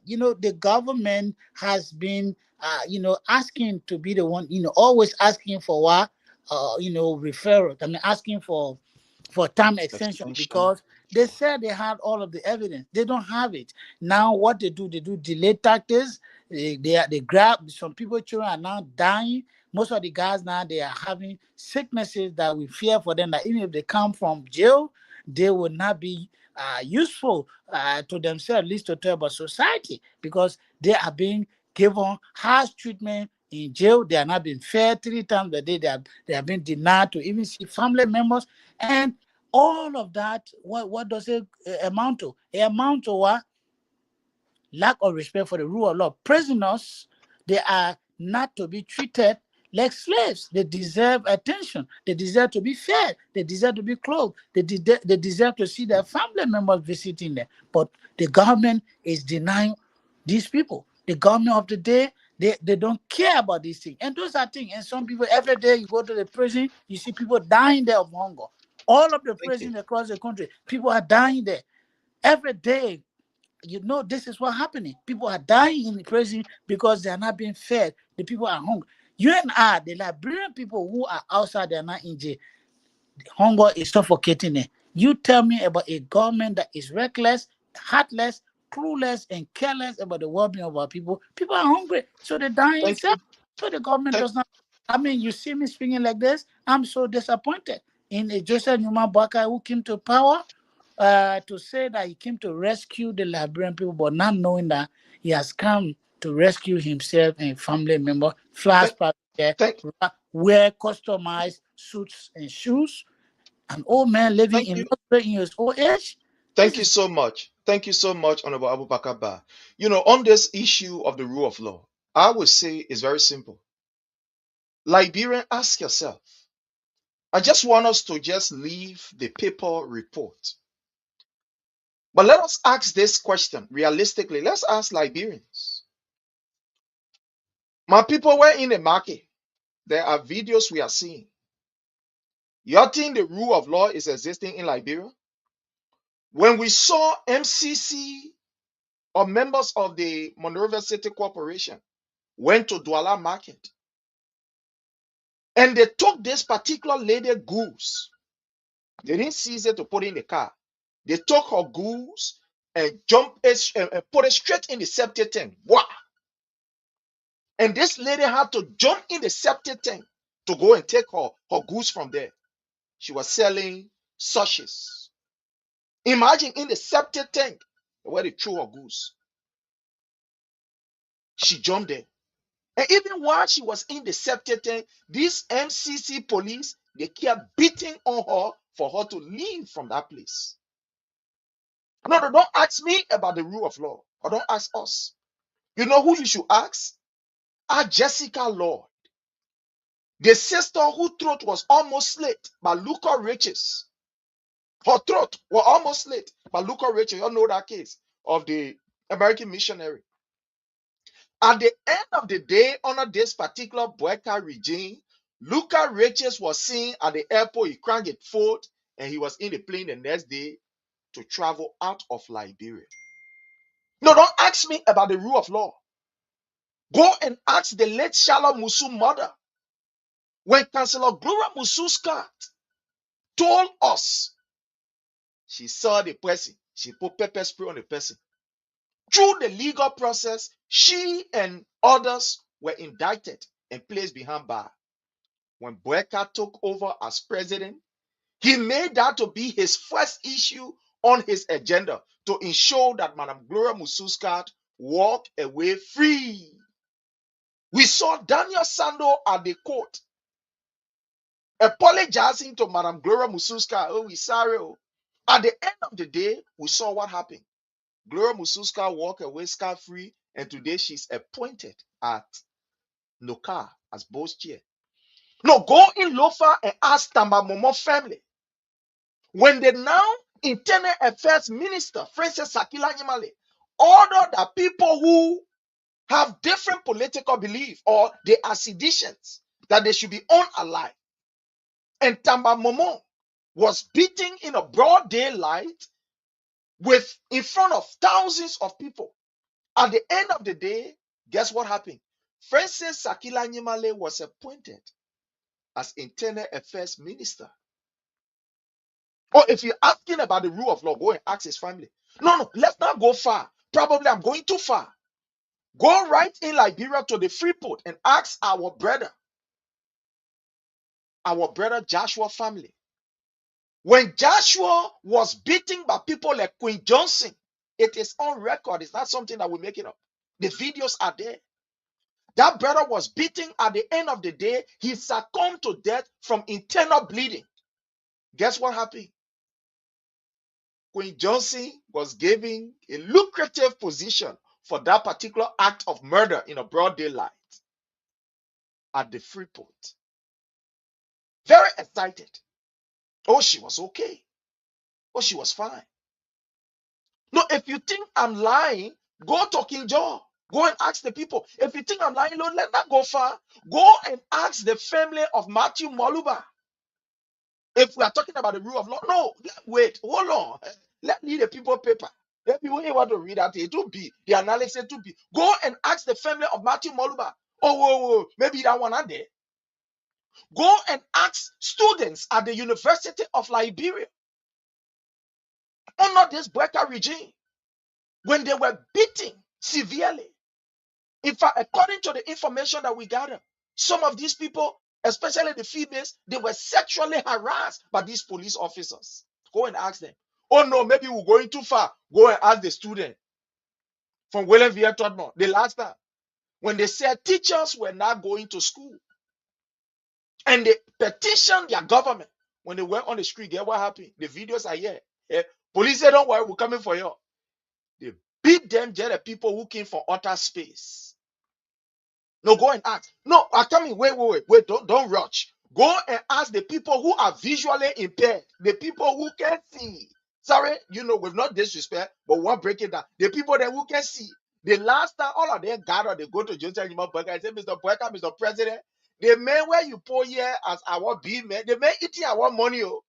The government has been, asking to be the one, always asking for what, referral. I mean, asking for time extension, because they said they had all of the evidence. They don't have it. Now what they do delay tactics. They grab some people, children are now dying. Most of the guys now, they are having sicknesses that we fear for them, that even if they come from jail, they will not be useful to themselves, at least to tell about society, because they are being given harsh treatment in jail. They are not being fed 3 times a day. They have been denied to even see family members. And all of that, what does it amount to? It amount to what? lack of respect for the rule of law. Prisoners, they are not to be treated like slaves. They deserve attention. They deserve to be fed. They deserve to be clothed. They deserve to see their family members visiting them. But the government is denying these people. The government of the day, they don't care about these things. And those are things. And some people, every day you go to the prison, you see people dying there of hunger. All of the prisons across the country, people are dying there. Every day, you know, this is what's happening. People are dying in the prison because they are not being fed. The people are hungry. You and I, the Liberian people who are outside, they are not in jail. Hunger is suffocating them. You tell me about a government that is reckless, heartless, clueless, and careless about the well-being of our people. People are hungry, so they're dying. So the government does not. I mean, you see me speaking like this, I'm so disappointed in a Joseph Numa Baka who came to power to say that he came to rescue the Liberian people, but not knowing that he has come to rescue himself and family member. Flash wear customized suits and shoes. An old man living in his old age. Thank you so much. Thank you so much, Honorable Abubakar Ba. You know, on this issue of the rule of law, I would say it's very simple. Liberian, ask yourself. I just want us to just leave the paper report. But let us ask this question realistically. Let's ask Liberians. My people were in the market. There are videos we are seeing. You think the rule of law is existing in Liberia? When we saw MCC or members of the Monrovia City Corporation went to Douala Market and they took this particular lady goose. They didn't seize it to put in the car. They took her goose and put it straight in the septic tank. Wow! And this lady had to jump in the septic tank to go and take her goose from there. She was selling sausages. Imagine in the septic tank where they threw her goose. She jumped there. And even while she was in the septic tank, these MCC police, they kept beating on her for her to leave from that place. No, don't ask me about the rule of law. Or don't ask us. You know who you should ask? Ask Jessica Lord. The sister whose throat was almost slit by Luca Riches. Her throat was almost slit by Luca Riches. You all know that case of the American missionary. At the end of the day, under this particular Boyka regime, Luca Riches was seen at the airport. He cranked it foot and he was in the plane the next day to travel out of Liberia. No, don't ask me about the rule of law. Go and ask the late Charlotte Musu mother. When Councillor Gloria Musu Scott told us she saw the person, she put pepper spray on the person. Through the legal process, she and others were indicted and placed behind bars. When Boyka took over as president, he made that to be his first issue on his agenda to ensure that Madam Gloria Musu Scott walked away free. We saw Daniel Sando at the court apologizing to Madam Gloria Musu Scott. Oh, we're sorry. At the end of the day, we saw what happened. Gloria Musu Scott walked away scot-free, and today she's appointed at NOCA as boss chair. No, go in Lofa and ask Tamba Momo family. When the now Internal Affairs Minister, Francis Sakila Nyimale, ordered that people who have different political belief or they are seditious, that they should be unalive. And Tamba Momo was beaten in a broad daylight in front of thousands of people. At the end of the day, guess what happened? Francis Sakila Nyimale was appointed as Internal Affairs Minister. Or if you're asking about the rule of law, go and ask his family. No, let's not go far. Probably I'm going too far. Go right in Liberia to the Freeport and ask our brother Joshua family. When Joshua was beaten by people like Queen Johnson, it is on record. It's not something that we're making up. The videos are there. That brother was beaten. At the end of the day, he succumbed to death from internal bleeding. Guess what happened? Queen Johnson was given a lucrative position for that particular act of murder in a broad daylight at the Freeport. Very excited. Oh, she was okay. Oh, she was fine. No, if you think I'm lying, go to King Joe. Go and ask the people. If you think I'm lying, Lord, let that go far. Go and ask the family of Matthew Moluba. If we are talking about the rule of law, no, wait, hold on. Let me the people paper. Let people who want to read that it will be the analysis to be. Go and ask the family of Matthew Moluba. Oh, whoa, whoa, maybe that one are there. Go and ask students at the University of Liberia under this Brecker regime when they were beaten severely. In fact, according to the information that we gather, some of these people, especially the females, they were sexually harassed by these police officers. Go and ask them. Oh no, maybe we're going too far. Go and ask the student from William V. Todmore. The last time, when they said teachers were not going to school and they petitioned their government when they went on the street, guess what happened? The videos are here. Police said, don't worry, we're coming for you. They beat them, just the people who came from outer space. No, go and ask. No, I tell me, wait, don't rush. Go and ask the people who are visually impaired, the people who can see. Sorry, with no disrespect, but we'll break it down. The people that who can see. The last time all of them gathered, they go to Joseph Burger and say, Mr. Burger, Mr. President, the men where you pour here as our big men, the men eating our money. Oh,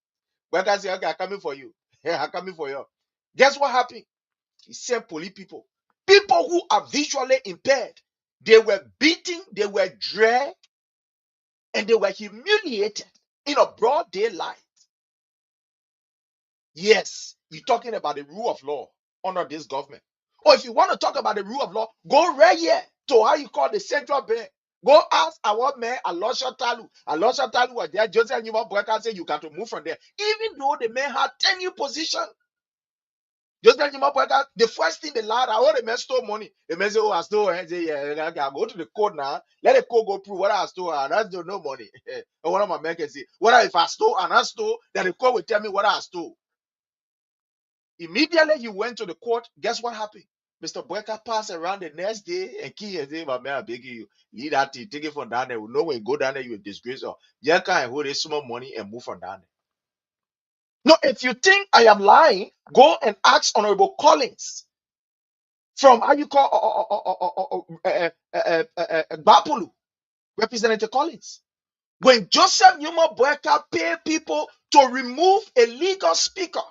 Burger say, okay, I'm coming for you. I'm coming for you. Guess what happened? He sent police people who are visually impaired. They were beaten, they were dragged, and they were humiliated in a broad daylight. Yes, you're talking about the rule of law under this government. Or if you want to talk about the rule of law, go right here to how you call the central bank. Go ask our man Alosha Talu. Alosha Talu was there. Joseph Newman Boyka said you got to move from there. Even though the man had tenure position. Just like the first thing the lad, I want the man stole money. The man say, oh, I stole. I say, yeah, I go to the court now. Let the court go prove what I stole. That's no money. And one of my men can say, what if I stole and I stole, then the court will tell me what I stole. Immediately he went to the court. Guess what happened? Mr. Boyka passed around the next day and key and say, my man, I'm begging you, leave that thing, take it from down there. We know when you go down there, you will disgrace or you can't hold this small money and move from down there. No, if you think I am lying, go and ask Honorable Collins from how you call Bapulu, Representative Collins. When Joseph Newman Boyka paid people to remove a legal speaker,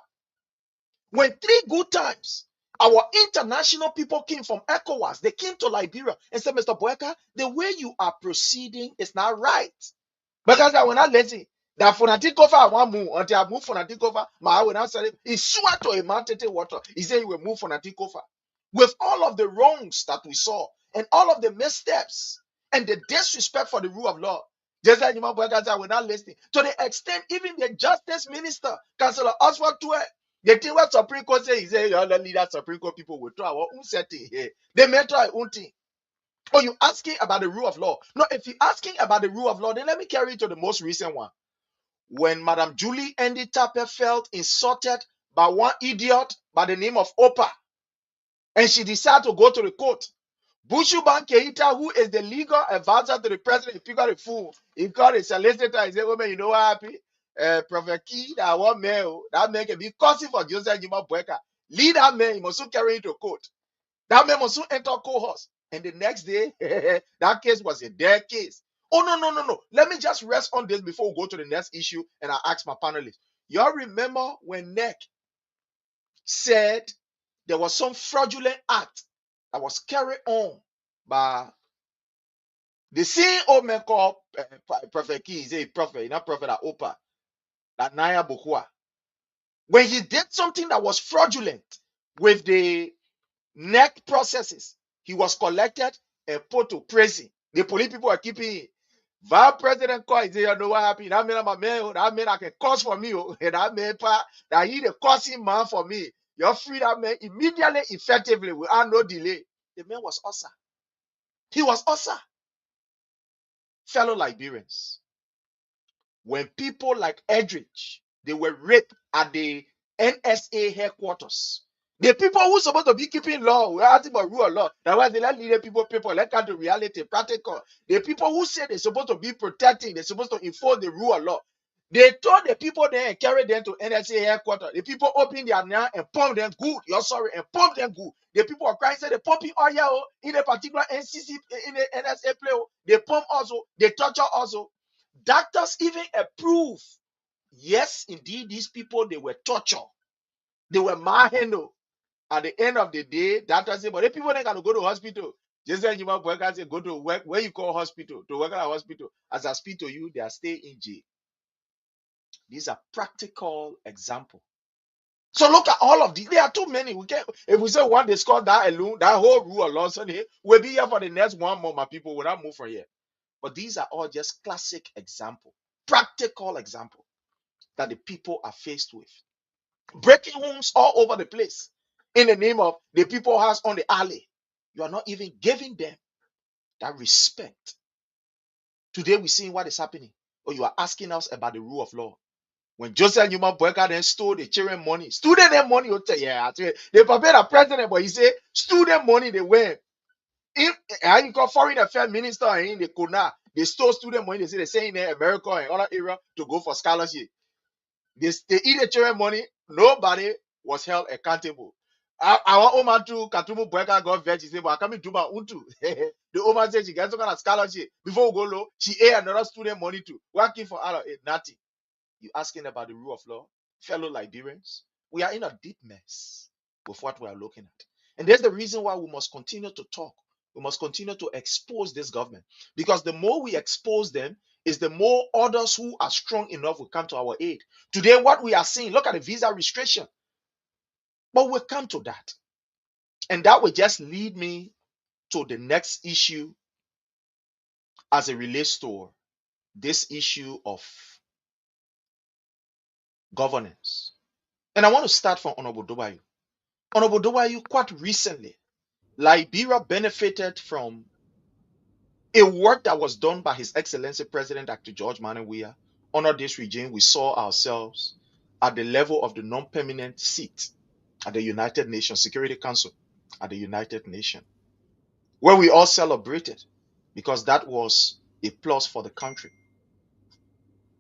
when 3 good times our international people came from ECOWAS, they came to Liberia and said, Mr. Boyka, the way you are proceeding is not right. Because I will not let it. That for take over, I want move until I move for take over. My will not say he swore to a mountain water. He said he will move for take over. With all of the wrongs that we saw and all of the missteps and the disrespect for the rule of law, just like Imam Boyka, I will not listen. To the extent even the Justice Minister, Councillor Oswald Tue, the thing what Supreme Court say, he said, all the leaders Supreme Court people will try our own setting here. They may try own thing. Or you asking about the rule of law? No, if you're asking about the rule of law, then let me carry you to the most recent one. When Madam Julie Andy Tapper felt insulted by one idiot by the name of Opa, and she decided to go to the court. Bushuban Keita, who is the legal advisor to the president, he picked out a fool. He called a solicitor. He said, oh man, you know what happened? Prophet Key, that man can be causing for Joseph Newman Boyka. Lead that man, he must soon carry him to court. That man must soon enter courthouse. And the next day, that case was a dead case. Oh, no. Let me just rest on this before we go to the next issue and I ask my panelists. Y'all remember when NEC said there was some fraudulent act that was carried on by the same old man called Prophet Key. He's a prophet, not prophet at Opa, that Naya Bukua. When he did something that was fraudulent with the NEC processes, he was collected and put to prison. The police people are keeping him. Vice President called, he said, you know what happened? That man, my man, that man I can cause for me. And that man, that he the causing man for me. You're free that man immediately, effectively, without no delay. The man was Osa. He was Osa. Fellow Liberians, when people like Edrich, they were raped at the NSA headquarters, The people who supposed to be keeping law, we're asking about rule of law. That's why they let lead people, let come to reality, practical. The people who say they're supposed to be protecting, they're supposed to enforce the rule of law. They told the people there and carried them to NSA headquarters. The people opened their mouth and pumped them good. You're sorry, and pumped them good. The people are crying, say they pumping oil in a particular NCC, in the NSA play. They pump also, they torture also. Doctors even approve. Yes, indeed, these people, they were tortured. They were manhandled. At the end of the day, doctors say, but the people ain't gonna go to hospital. Just like you want to say, go to work where you call hospital, to work at a hospital. As I speak to you, they are staying in jail. These are practical examples. So look at all of these. There are too many. We can't, if we say one, they score that alone, that whole rule of law, we'll be here for the next 1 month, my people, will not move from here. But these are all just classic examples, practical examples that the people are faced with. Breaking homes all over the place in the name of the people house on the alley. You are not even giving them that respect. Today we're seeing what is happening. Or you are asking us about the rule of law. When Joseph Newman Boyka then stole the children money, student money, yeah, they prepared a president, but he said student money they went. I you call foreign affairs minister in the Kona, they stole student money. They say they're saying in America and other area to go for scholarship. They eat the children money. Nobody was held accountable. Our woman too, Katumu Boyka got veg. She said, "But I can't do my untu." The woman said she gets some kind of scholarship before we go low. She ate another student money too, working for her, nothing. You asking about the rule of law, fellow Liberians? We are in a deep mess with what we are looking at. And there's the reason why we must continue to talk. We must continue to expose this government. Because the more we expose them, is the more others who are strong enough will come to our aid. Today, what we are seeing, look at the visa restriction. But we'll come to that. And that will just lead me to the next issue as it relates to this issue of governance. And I want to start from Honorable Dobayu. Honorable Dobayu, quite recently, Liberia benefited from a work that was done by His Excellency President Dr. George Manneh Weah. Under this regime, we saw ourselves at the level of the non-permanent seat at the United Nations Security Council at the United Nations, where we all celebrated because that was a plus for the country.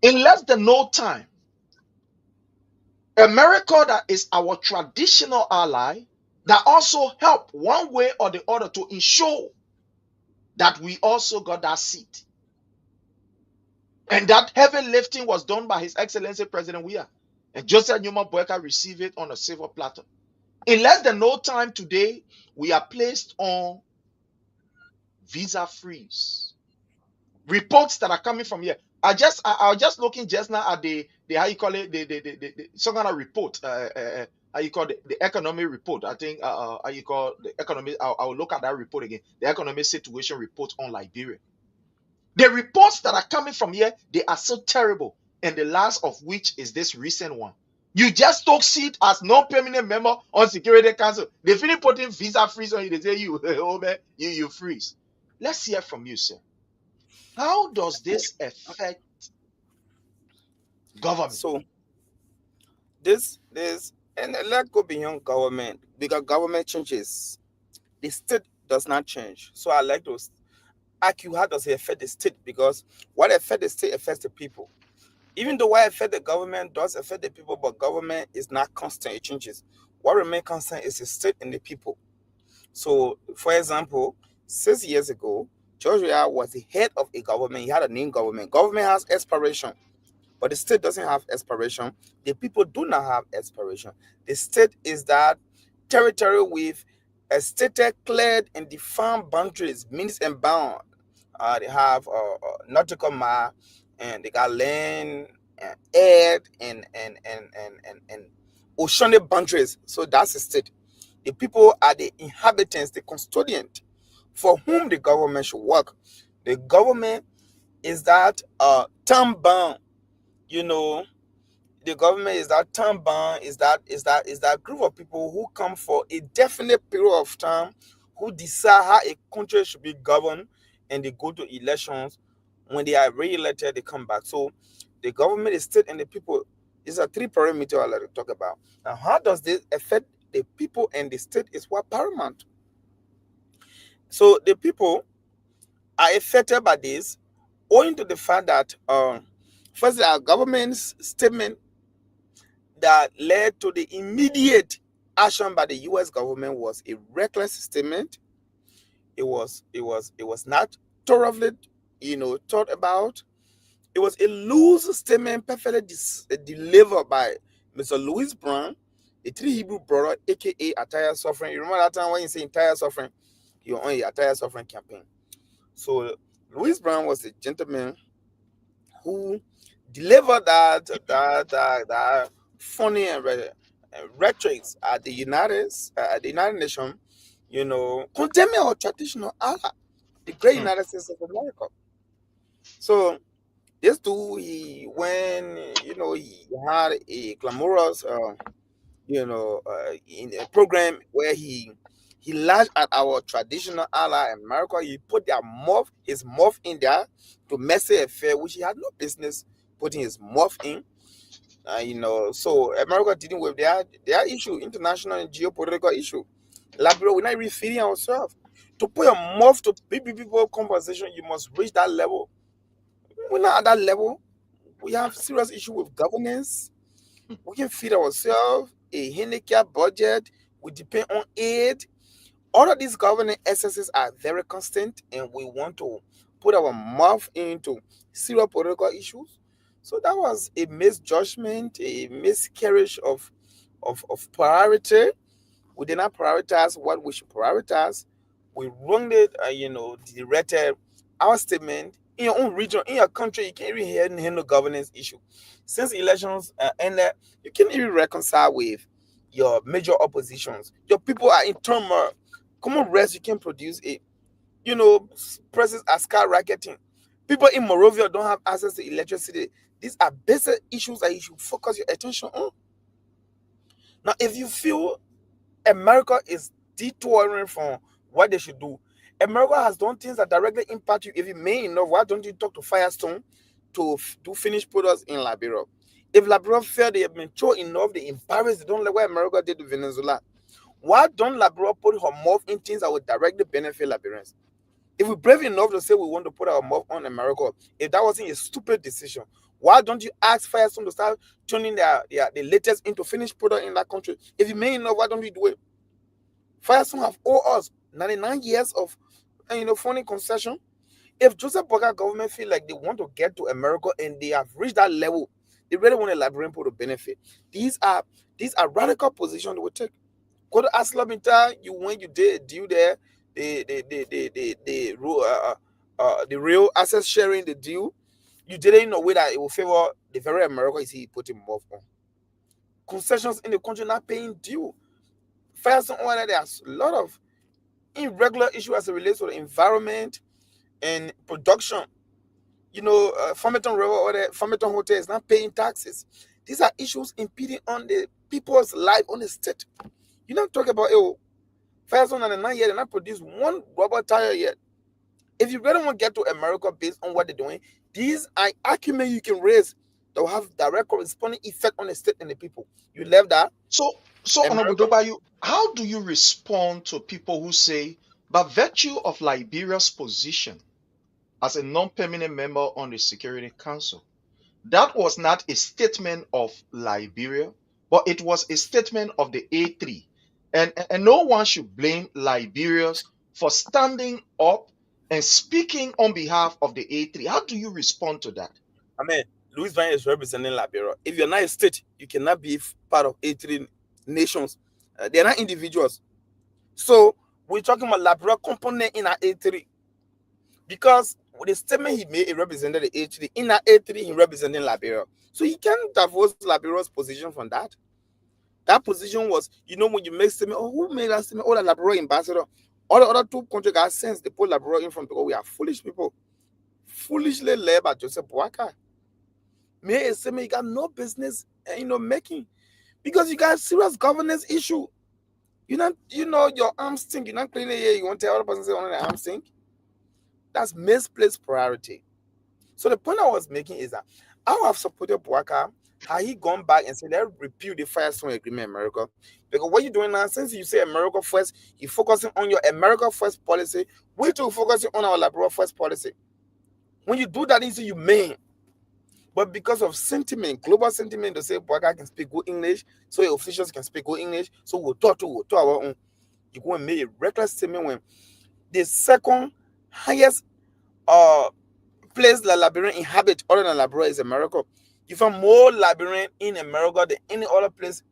In less than no time, America, that is our traditional ally, that also helped one way or the other to ensure that we also got that seat. And that heavy lifting was done by His Excellency President Weah. And Joseph Newman Boyka received it on a silver platter. In less than no time today, we are placed on visa freeze. Reports that are coming from here. I was just looking just now at the how you call it, the some kind of report. How you call the economic report? I think how you call the economic. I'll look at that report again. The economic situation report on Liberia. The reports that are coming from here, they are so terrible, and the last of which is this recent one. You just took seat as non-permanent member on Security Council. They finish putting visa freeze on you. They say you, oh man, you freeze. Let's hear from you, sir. How does this affect government? So this and let go beyond government, because government changes, the state does not change. So I like to ask you, how does it affect the state? Because what affects the state affects the people. Even though what affects the government does affect the people, but government is not constant, it changes. What remains constant is the state and the people. So, for example, 6 years ago, George Weah was the head of a government. He had a name government. Government has aspiration, but the state doesn't have aspiration. The people do not have aspiration. The state is that territory with a stated, cleared, and defined boundaries, means and bound. They have nautical mile, and they got land, and air, and oceanic boundaries. So that's the state. The people are the inhabitants, the custodian for whom the government should work. The government is that term bound, you know. The government is that term bound, is that group of people who come for a definite period of time, who decide how a country should be governed, and they go to elections. When they are re-elected, they come back. So the government, the state, and the people is a three parameter I like to talk about. Now, how does this affect the people and the state is what paramount. So the people are affected by this, owing to the fact that first our government's statement that led to the immediate action by the U.S. government was a reckless statement. It was not thoroughly, thought about. It was a loose statement, perfectly delivered by Mr. Louis Brown, a three Hebrew brother, aka Attire Suffering. You remember that time when you say entire suffering, you're on your attire suffering campaign. So Louis Brown was a gentleman who delivered that funny rhetorics at the United Nations, condemning our traditional Allah, the great United States of America. So this dude, when he had a glamorous in a program where he lashed at our traditional ally America. He put his mouth in there to messy affair, which he had no business putting his mouth in. So America dealing with their issue, international and geopolitical issue. Liberia, we're not even feeding ourselves. To put your mouth to people conversation, you must reach that level. We're not at that level. We have serious issue with governance. We can feed ourselves, a handicap budget, we depend on aid. All of these government excesses are very constant, and we want to put our mouth into serious political issues. So that was a misjudgment, a miscarriage of priority. We did not prioritize what we should prioritize. We wrongly, directed our statement in your own region, in your country. You can't even handle governance issue. Since elections ended, you can't even reconcile with your major oppositions. Your people are in turmoil. Common rest, you can produce it. Prices are skyrocketing. People in Morovia don't have access to electricity. These are basic issues that you should focus your attention on. Now, if you feel America is detouring from what they should do, America has done things that directly impact you. If you may enough, why don't you talk to Firestone to do finished products in Liberia? If Liberia feel they have been mature enough, they embarrassed, they don't like what America did to Venezuela. Why don't Liberia put her mouth in things that would directly benefit Liberians? If we're brave enough to say we want to put our mouth on America, if that wasn't a stupid decision, why don't you ask Firestone to start turning the latest into finished product in that country? If you may enough, why don't you do it? Firestone have owed us 99 years of funding concession. If Joseph Boakai government feel like they want to get to America and they have reached that level, they really want a Liberian people to benefit. These are radical positions they will take. Go to ArcelorMittal, when you did a deal there, the real asset sharing the deal, you did it in a way that it will favor the very America you see he put him off on. Concessions in the country not paying due. Firestone oil, there's a lot of irregular issues as it relates to the environment and production. Farmington River or the Farmington Hotel is not paying taxes. These are issues impeding on the people's life on the state. You're not talking about Firestone and 9 years, they not produced one rubber tire yet. If you really want to get to America based on what they're doing, these are arguments you can raise that will have direct corresponding effect on the state and the people. You left that. So Honorable Dobayu, how do you respond to people who say, by virtue of Liberia's position as a non-permanent member on the Security Council, that was not a statement of Liberia, but it was a statement of the A3. And no one should blame Liberians for standing up and speaking on behalf of the A3. How do you respond to that? I mean, Louis Van is representing Liberia. If you're not a state, you cannot be part of A3 nations. They're not individuals. So we're talking about Liberia component in our A3. Because with the statement he made, he represented the A3. In our A3, he represented Liberia. So he can't divorce Liberia's position from that. That position was, when you make statement, who made that statement? The Liberia ambassador. All the other two countries got sense. They put Liberia in front because we are foolish people. Foolishly led by Joseph Boakai. May a statement you got no business, making. Because you got serious governance issue. Your arms stink. You're not cleaning it. You want to tell other person say the arms stink? That's misplaced priority. So the point I was making is that I would have supported Bouaka had he gone back and said, let's repeal the Firestone Agreement in America. Because what you're doing now, since you say America first, you're focusing on your America first policy, we too focusing on our Liberia first policy. When you do that, you mean. But because of sentiment, global sentiment, they say Bouaka can speak good English, so your officials can speak good English, so we'll talk our own. You go and make a reckless statement when the second highest place that Liberian inhabit other than Liberia is America. You find more Liberian in America than any other place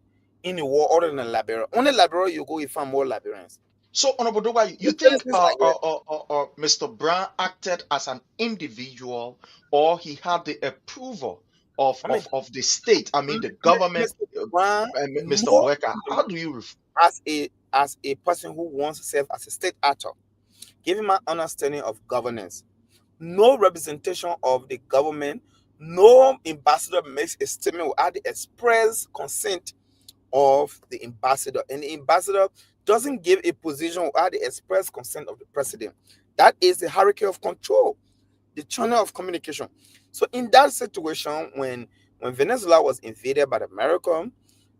in the world other than Liberia. Only Liberia you go, you find more Liberians. So, Honorable Doba, you think Mr. Brown acted as an individual, or he had the approval of the state? I mean, the government, Mr. Brown, Mr. Bouaka. How do you as a person who wants to serve as a state actor, give him an understanding of governance. No representation of the government, no ambassador makes a statement without the express consent of the ambassador, and the ambassador doesn't give a position without the express consent of the president. That is the hierarchy of control, the channel of communication. So in that situation, when Venezuela was invaded by America,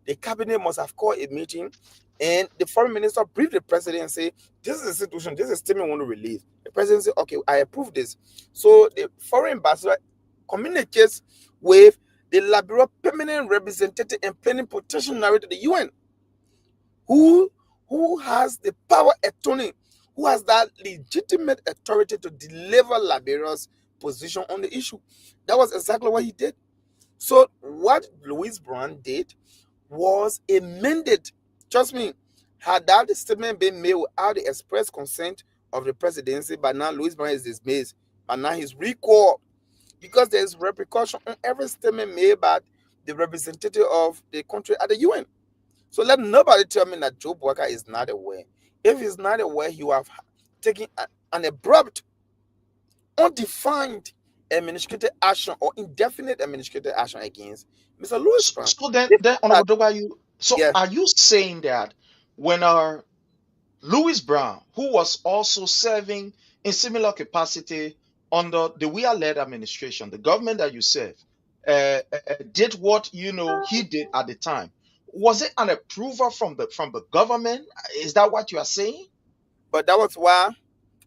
the cabinet must have called a meeting, and the foreign minister briefed the president and say, this is the situation, this is a statement we want to release. The president said, okay, I approve this. So the foreign ambassador communicates with the Liberia permanent representative and plenipotentiary to the UN, who has the power attorney, who has that legitimate authority to deliver Liberia's position on the issue. That was exactly what he did. So what Louis Brown did was a mandate. Trust me, had that statement been made without the express consent of the presidency, by now Louis Brown is dismissed. But now he's recalled, because there's repercussion on every statement made by the representative of the country at the UN. So let nobody tell me that Joe Bouaka is not aware. If he's not aware, you have taken an abrupt, undefined administrative action or indefinite administrative action against Mr. Louis Brown. So then Honorable Doba, are you saying that when our Louis Brown, who was also serving in similar capacity under the We-led administration, the government that you serve, did what he did at the time, was it an approval from the government? Is that what you are saying? But that was why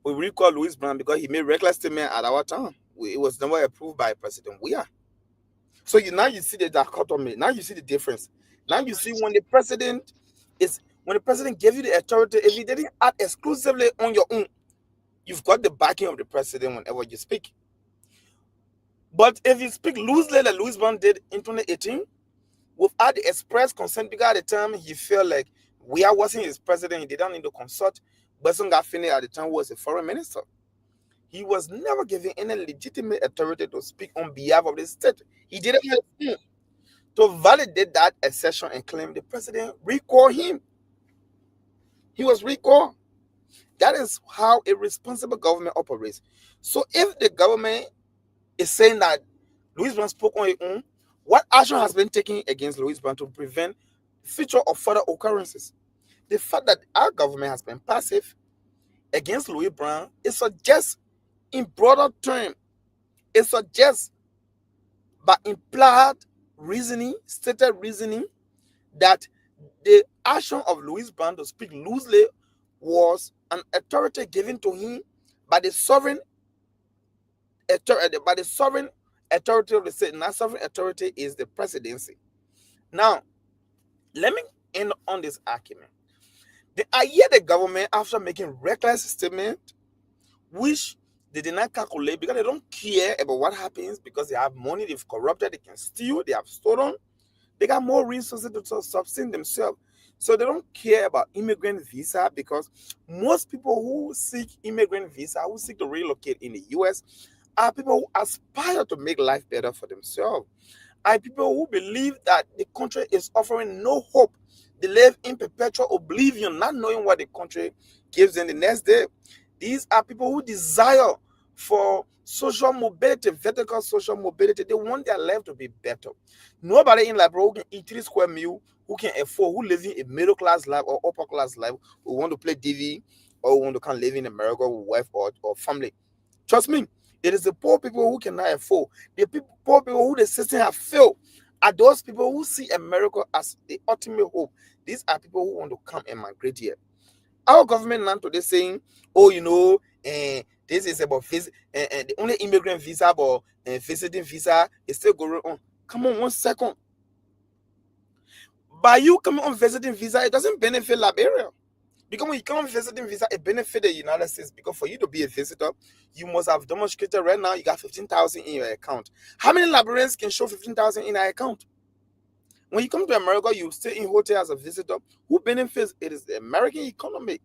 we recall Louis Brown, because he made reckless statement at our time. It was never approved by President Weah. So now you see the dichotomy. Now you see the difference. Now you see when the president gave you the authority, if he didn't act exclusively on your own, you've got the backing of the president whenever you speak. But if you speak loosely, like Louis Brown did in 2018, without the express consent, because at the time he felt like Weah wasn't his president, he didn't need to consult. Besson Gafini at the time was a foreign minister. He was never given any legitimate authority to speak on behalf of the state. He didn't have to validate that assertion and claim the president recalled him. He was recalled. That is how a responsible government operates. So if the government is saying that Louis Brown spoke on his own, what action has been taken against Louis Brown to prevent future or further occurrences? The fact that our government has been passive against Louis Brown, it suggests, in broader terms, it suggests by implied reasoning, stated reasoning, that the action of Louis Brown to speak loosely was an authority given to him by the sovereign authority of the state. And that sovereign authority is the presidency. Now, let me end on this argument. I hear the government, after making reckless statement, which they did not calculate because they don't care about what happens, because they have money, they've corrupted, they can steal, they have stolen, they got more resources to sustain themselves. So they don't care about immigrant visa, because most people who seek immigrant visa, who seek to relocate in the US, are people who aspire to make life better for themselves. Are people who believe that the country is offering no hope. They live in perpetual oblivion, not knowing what the country gives them the next day. These are people who desire for social mobility, vertical social mobility. They want their life to be better. Nobody in Liberia who can eat 3 square meal, who can afford, who live in a middle class life or upper class life, who want to play DV, or who want to come live in America with wife or family. Trust me, It is the poor people who cannot afford. Poor people who the system have failed are those people who see America as the ultimate hope. These are people who want to come and migrate here. Our government now today saying, oh, this is about the only immigrant visa or visiting visa is still going on. Come on, 1 second. By you coming on visiting visa, it doesn't benefit Liberia. Because when you come on visiting visa, it benefits the United States. Because for you to be a visitor, you must have demonstrated right now you got 15,000 in your account. How many Liberians can show 15,000 in their account? When you come to America, you stay in hotel as a visitor. Who benefits? It is the American economy.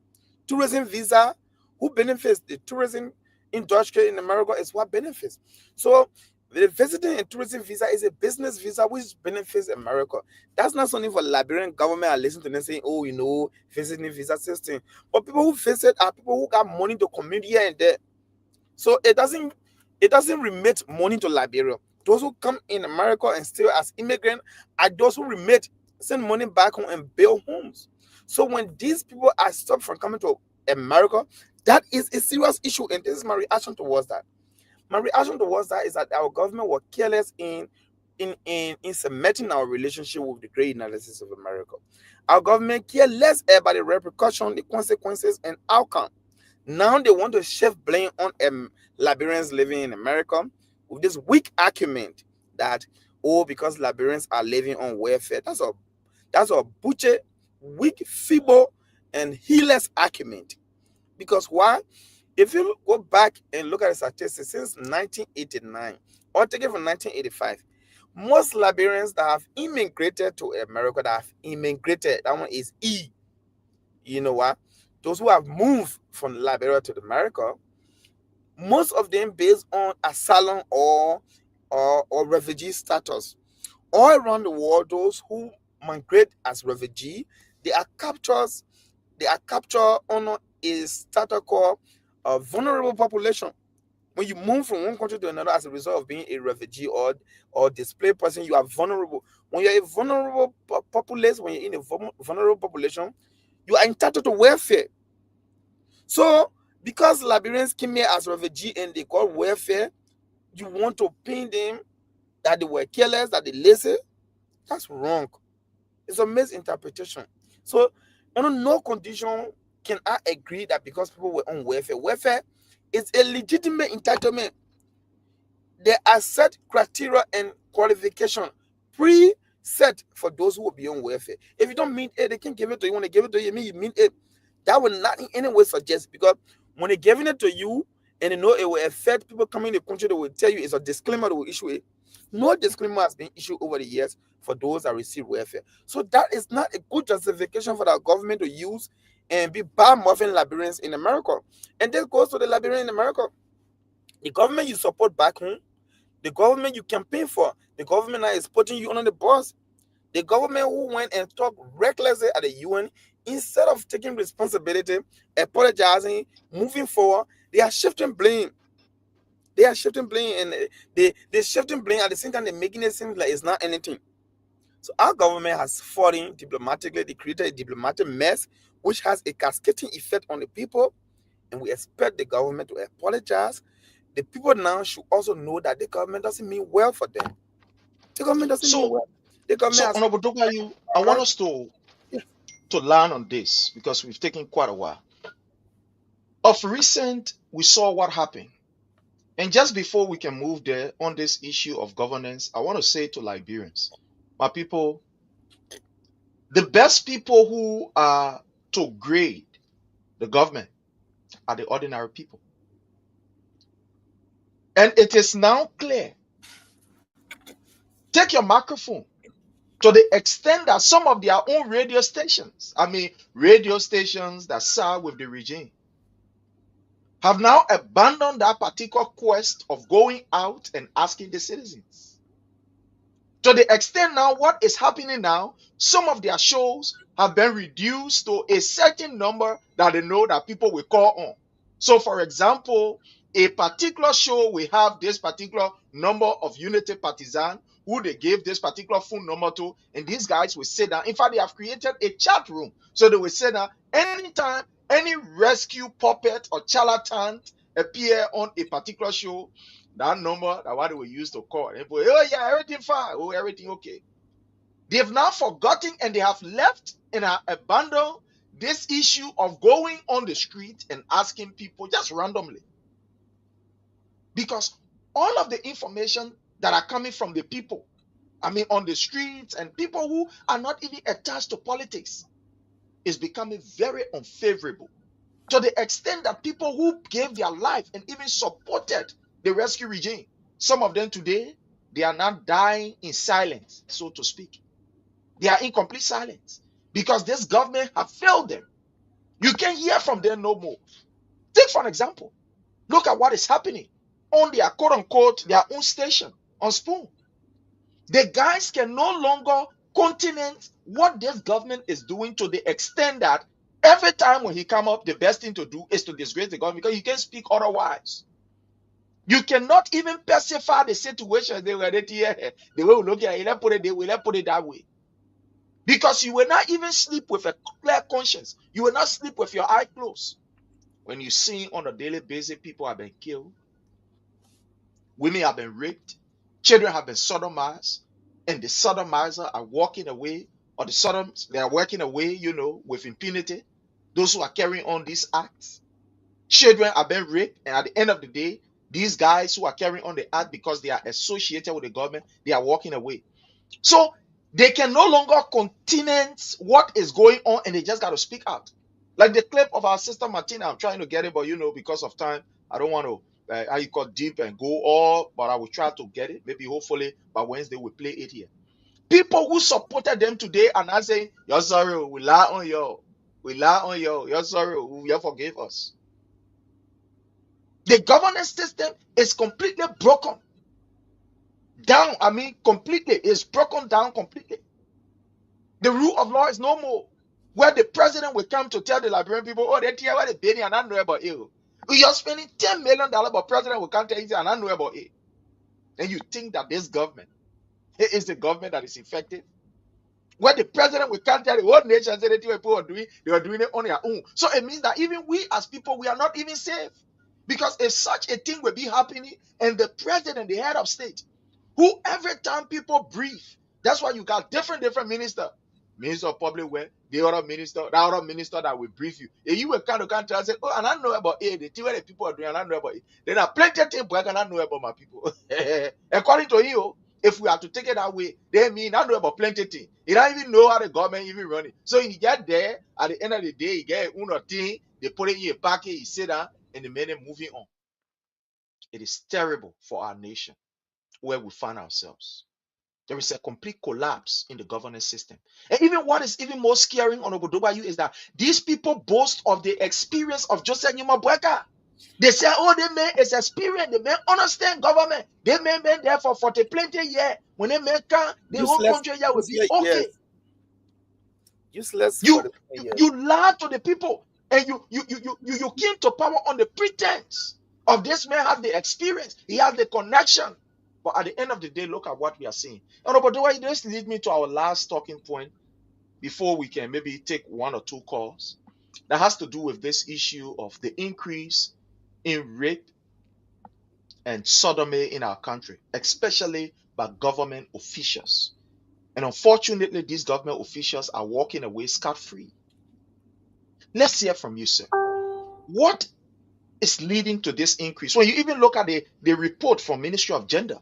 Tourism visa, who benefits? The tourism industry in America is what benefits. So the visiting and tourism visa is a business visa which benefits America. That's not something for Liberian government are listening to them saying, oh, visiting visa system. But people who visit are people who got money to commute here and there. So it doesn't remit money to Liberia. Those who come in America and stay as immigrants are those who remit, send money back home and build homes. So when these people are stopped from coming to America, that is a serious issue. And this is my reaction towards that. My reaction towards that is that our government was careless in cementing our relationship with the great United States of America. Our government care less about the repercussion, the consequences, and outcome. Now they want to shift blame on Liberians living in America with this weak argument that, because Liberians are living on welfare. That's a butcher, weak, feeble, and heedless argument. Because why? If you go back and look at the statistics since 1989, or take it from 1985, most Liberians that have immigrated to America, that one is E. You know what? Those who have moved from Liberia to America, most of them based on asylum or refugee status. All around the world, those who migrate as refugee, they are captured on a status called a vulnerable population. When you move from one country to another as a result of being a refugee or displaced person, you are vulnerable. When you're a vulnerable population, when you're in a vulnerable population, you are entitled to welfare. So, because Liberians came here as refugee and they got welfare, you want to pin them that they were careless, that they lazy? That's wrong. It's a misinterpretation. So, under no condition can I agree that because people were on welfare is a legitimate entitlement. There are set criteria and qualification pre-set for those who will be on welfare. If you don't meet it, they can give it to you. When they give it to you, you mean it. That will not in any way suggest, because when they're giving it to you and they know it will affect people coming in the country, they will tell you it's a disclaimer that will issue it. No disclaimer has been issued over the years for those that receive welfare. So that is not a good justification for the government to use and be bad-mouthing Liberians in America. And this goes to the Liberian in America. The government you support back home, the government you campaign for, the government that is putting you on the bus, the government who went and talked recklessly at the UN, instead of taking responsibility, apologizing, moving forward, they are shifting blame. They are shifting blame, and they're shifting blame at the same time they're making it seem like it's not anything. So our government has fought in diplomatically. They created a diplomatic mess, which has a cascading effect on the people, and we expect the government to apologize. The people now should also know that the government doesn't mean well for them. The government doesn't mean well. The government has. Honorable Dogayu, I want us to learn on this because we've taken quite a while. Of recent, we saw what happened. And just before we can move there on this issue of governance, I want to say to Liberians, my people, the best people who are to grade the government are the ordinary people. And it is now clear. Take your microphone. To the extent that some of their own radio stations that side with the regime, have now abandoned that particular quest of going out and asking the citizens. To the extent now, what is happening now, some of their shows have been reduced to a certain number that they know that people will call on. So, for example, a particular show will have this particular number of Unity partisans who they gave this particular phone number to, and these guys will sit down. In fact, they have created a chat room. So they will sit down anytime any rescue puppet or charlatan appear on a particular show, that number, that what they will use to call. And people, oh yeah, everything fine. Oh, everything okay. They've now forgotten and they have left and have abandoned this issue of going on the street and asking people just randomly. Because all of the information that are coming from the people, I mean, on the streets and people who are not even attached to politics, is becoming very unfavorable, to the extent that people who gave their life and even supported the rescue regime, some of them today, they are now dying in silence, so to speak. They are in complete silence because this government have failed them. You can't hear from them no more. Take for an example, look at what is happening on their quote-unquote their own station on Spoon. The guys can no longer continent what this government is doing, to the extent that every time when he come up, the best thing to do is to disgrace the government, because you can't speak otherwise. You cannot even pacify the situation. They were the way we look at it, let's put it that way. Because you will not even sleep with a clear conscience. You will not sleep with your eye closed. When you see on a daily basis, people have been killed, women have been raped, children have been sodomized, and the sodomizers are walking away, or the sodoms, they are working away, with impunity. Those who are carrying on these acts. Children are being raped, and at the end of the day, these guys who are carrying on the act because they are associated with the government, they are walking away. So they can no longer continent what is going on, and they just got to speak out. Like the clip of our sister Martina, I'm trying to get it, but because of time, I don't want to, how you call deep and go all, but I will try to get it. Maybe hopefully by Wednesday we'll play it here. People who supported them today are not saying, you're sorry, we lie on you. We lie on you. You're sorry, you forgive us. The governance system is completely broken down. I mean, completely. It's broken down completely. The rule of law is no more. Where the president will come to tell the Liberian people, oh, they're here, where they pay, and I know about it. You're spending $10 million, but president will come tell you, and I know about it. And you think that this government is the government that is effective? Where the president will come tell the whole nation, say that people are doing, they are doing it on their own. So it means that even we as people, we are not even safe. Because if such a thing will be happening, and the president, the head of state, who every time people brief, that's why you got different ministers. Minister of Public Works, the other minister that will brief you. And you will come to country and say, oh, and I know about it. The thing where the people are doing, and I know about it. Then I plenty of things, but I cannot know about my people. According to you, if we have to take it that way, they mean I know about plenty of things. You don't even know how the government even run it. So you get there, at the end of the day, you get one thing, they put it in a packet, you sit down, and the minute moving on. It is terrible for our nation where we find ourselves. There is a complete collapse in the governance system. And even what is even more scary on Obodobayu is that these people boast of the experience of Joseph Nyumabweka. They say, oh, they may is experience, they may understand government. They may be there for 40 plenty years. When they may come, the whole country here will be okay. Yes. Useless. You lie to the people, and you came to power on the pretense of this man has the experience, he has the connection. But at the end of the day, look at what we are seeing. And Obodobayu, this leads me to our last talking point before we can maybe take one or two calls. That has to do with this issue of the increase in rape and sodomy in our country, especially by government officials. And unfortunately, these government officials are walking away scot-free. Let's hear from you, sir. What is leading to this increase? When you even look at the report from Ministry of Gender,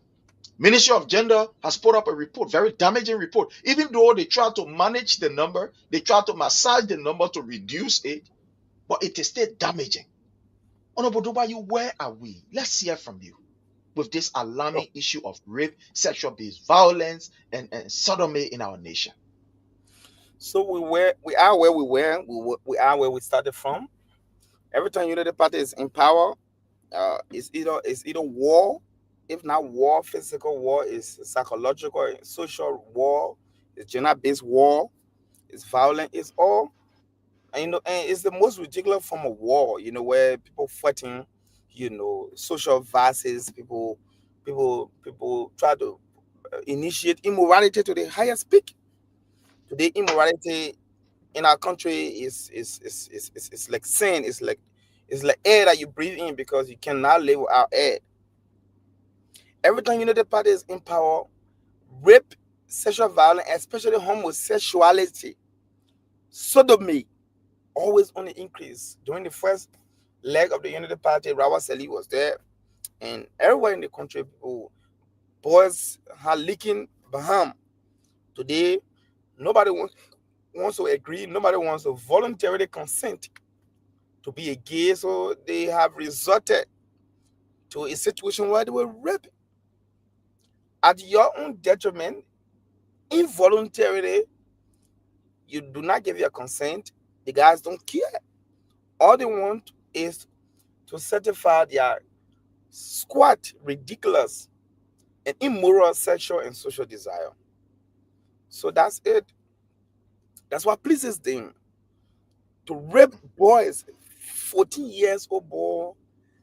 Ministry of Gender has put up a report, very damaging report. Even though they try to manage the number, they try to massage the number to reduce it, but it is still damaging. Honorable Obodobayu, where are we? Let's hear from you with this alarming issue of rape, sexual-based violence, and sodomy in our nation. So we are where we were. We are where we started from. Every time Unity Party is in power, it's either war. If not war, physical war, is psychological, social war, it's gender-based war, it's violent, it's all, and it's the most ridiculous form of war, where people fighting, social vices, people try to initiate immorality to the highest peak. Today, immorality in our country is like sin, it's It's like air that you breathe in because you cannot live without air. Every time Unity Party is in power, rape, sexual violence, especially homosexuality, sodomy, always on the increase. During the first leg of the Unity Party, Rawaseli was there, and everywhere in the country, people, boys are leaking Baham. Today, nobody wants to agree, nobody wants to voluntarily consent to be a gay, so they have resorted to a situation where they will rape at your own detriment, involuntarily. You do not give your consent. The guys don't care. All they want is to satisfy their squat, ridiculous, and immoral sexual and social desire. So that's it. That's what pleases them. To rape boys, 14 years old boy,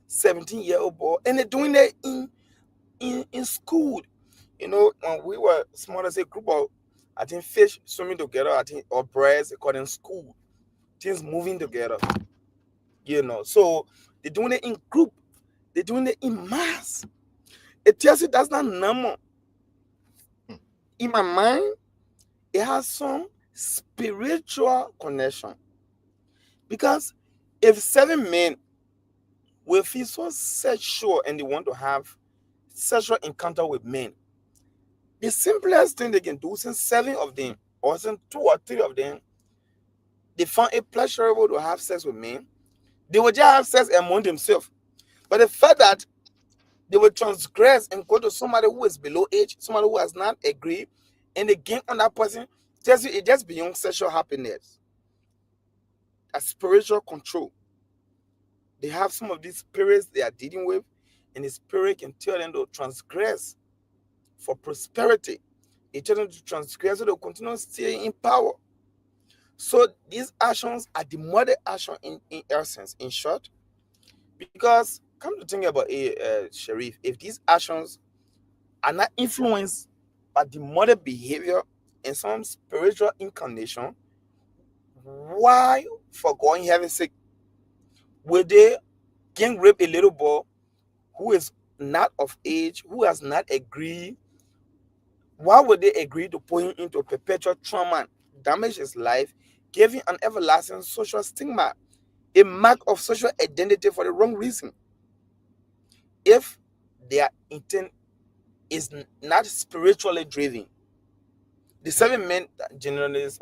17-year-old boy, and they're doing it in school. You know, when we were small as a group of, I think, fish swimming together, I think, or birds, according to school, things moving together. You know, so they're doing it in group, they're doing it in mass. It tells you that's not normal. In my mind, it has some spiritual connection. Because if 7 men will feel so sexual and they want to have sexual encounter with men, the simplest thing they can do, since 7 of them, or since 2 or 3 of them, they find it pleasurable to have sex with men, they will just have sex among themselves. But the fact that they will transgress and go to somebody who is below age, somebody who has not agreed, and they gain on that person, tells you it just beyond sexual happiness. A spiritual control. They have some of these spirits they are dealing with, and the spirit can tell them to transgress for prosperity. It tells them to transgress so they'll continue staying in power. So these actions are demonic action in essence, in short. Because come to think about it, Sharif, if these actions are not influenced by demonic behavior and some spiritual incarnation, why, for going heaven's sake, will they gang rape a little boy who is not of age, who has not agreed? Why would they agree to put him into perpetual trauma, damage his life, give him an everlasting social stigma, a mark of social identity for the wrong reason? If their intent is not spiritually driven. The 7 men journalists,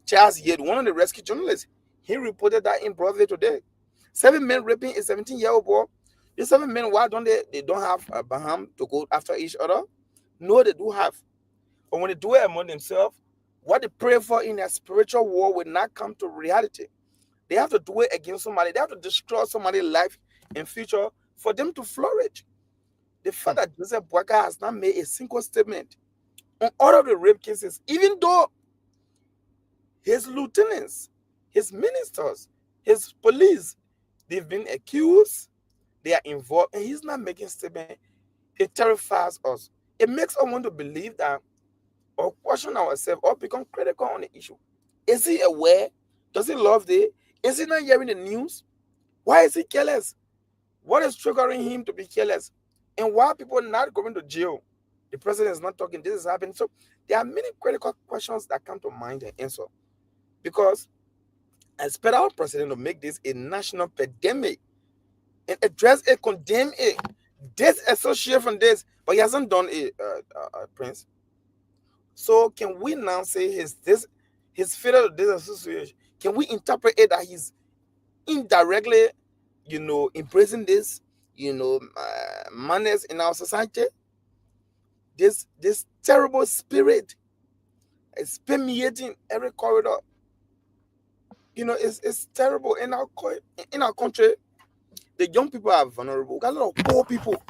Charles Yed, one of the rescue journalists, he reported that in Broadway today. 7 men raping a 17-year-old boy. The 7 men, why don't they don't have a Baham to go after each other? No, they do have. But when they do it among themselves, what they pray for in their spiritual war will not come to reality. They have to do it against somebody. They have to destroy somebody's life in future for them to flourish. The fact that Joseph Boakai has not made a single statement on all of the rape cases, even though his lieutenants, his ministers, his police, they've been accused, they are involved, and he's not making statement, it terrifies us. It makes us want to believe that or question ourselves or become critical on the issue. Is he aware? Does he love the? Is he not hearing the news? Why is he careless? What is triggering him to be careless? And why are people not going to jail? The president is not talking. This is happening. So there are many critical questions that come to mind and answer. Because I expect our president to make this a national pandemic and address it, condemn it, disassociate from this. But he hasn't done it, Prince. So can we now say his failure to disassociation? Can we interpret it that he's indirectly, embracing this, manners in our society? This terrible spirit is permeating every corridor. It's terrible in our country. The young people are vulnerable. We got a lot of poor people.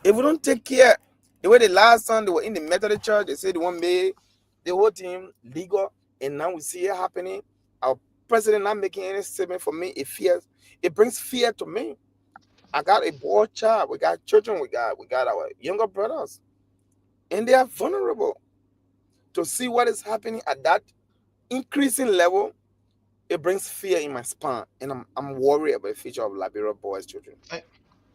If we don't take care, the way the last time they were in the Methodist church, they said they want made the whole team legal, and now we see it happening. Our president not making any statement for me. It brings fear to me. I got a boy child. We got children. We got our younger brothers, and they are vulnerable. To see what is happening at that increasing level, it brings fear in my spine, and I'm worried about the future of Liberia boys' children.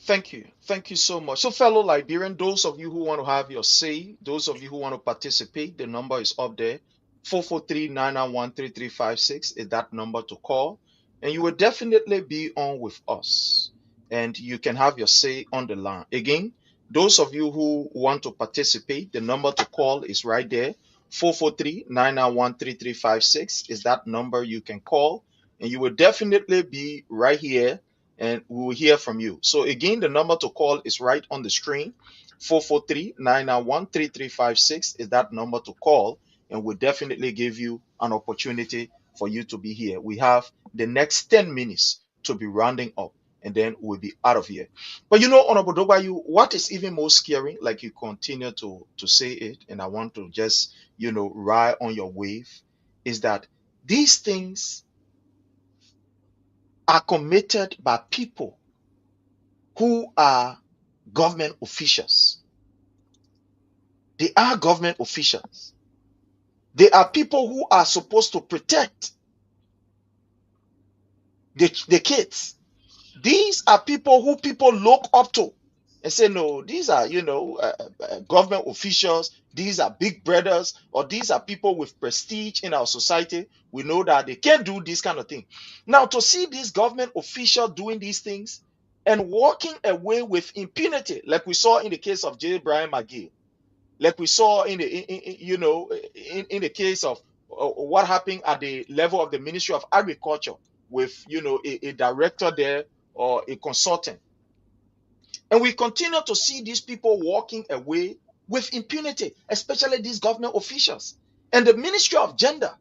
Thank you. Thank you so much. So, fellow Liberian, those of you who want to have your say, those of you who want to participate, the number is up there. 443-991-3356 is that number to call. And you will definitely be on with us. And you can have your say on the line. Again, those of you who want to participate, the number to call is right there. 443-991-3356 is that number you can call. And you will definitely be right here and we will hear from you. So again, the number to call is right on the screen. 443-991-3356 is that number to call, and we'll definitely give you an opportunity for you to be here. We have the next 10 minutes to be rounding up, and then we'll be out of here. But Honorable Dobayu, what is even more scary, like you continue to say it, and I want to just, ride on your wave, is that these things are committed by people who are government officials. They are government officials. They are people who are supposed to protect the kids. These are people who people look up to and say, no, these are, government officials. These are big brothers, or these are people with prestige in our society. We know that they can't do this kind of thing. Now, to see these government officials doing these things and walking away with impunity, like we saw in the case of J. Brian McGill, like we saw in the case of what happened at the level of the Ministry of Agriculture with a director there or a consultant. And we continue to see these people walking away with impunity, especially these government officials. And the Ministry of Gender,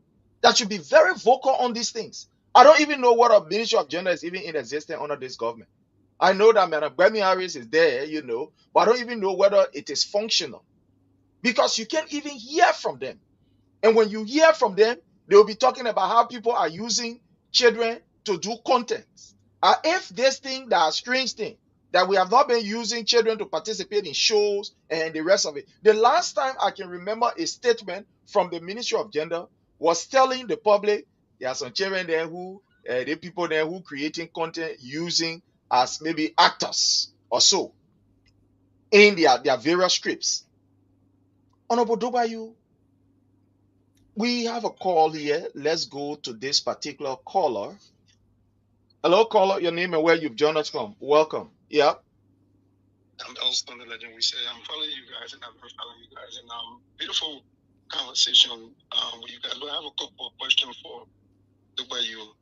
that should be very vocal on these things. I don't even know what a Ministry of Gender is even in existence under this government. I know that Madam Gbemi Harris is there, but I don't even know whether it is functional, because you can't even hear from them. And when you hear from them, they'll be talking about how people are using children to do content. If this thing, that strange thing, that we have not been using children to participate in shows and the rest of it. The last time I can remember a statement from the Ministry of Gender was telling the public there are some children there who, the people there who creating content using as maybe actors or so in their various scripts. Honorable Dobayu, we have a call here. Let's go to this particular caller. Hello, caller. Your name and where you've joined us from. Welcome. Yeah. I'm Elston, the legend. We say I'm following you guys, and I'm following you guys, and beautiful conversation with you guys. But I have a couple of questions for Dobayu.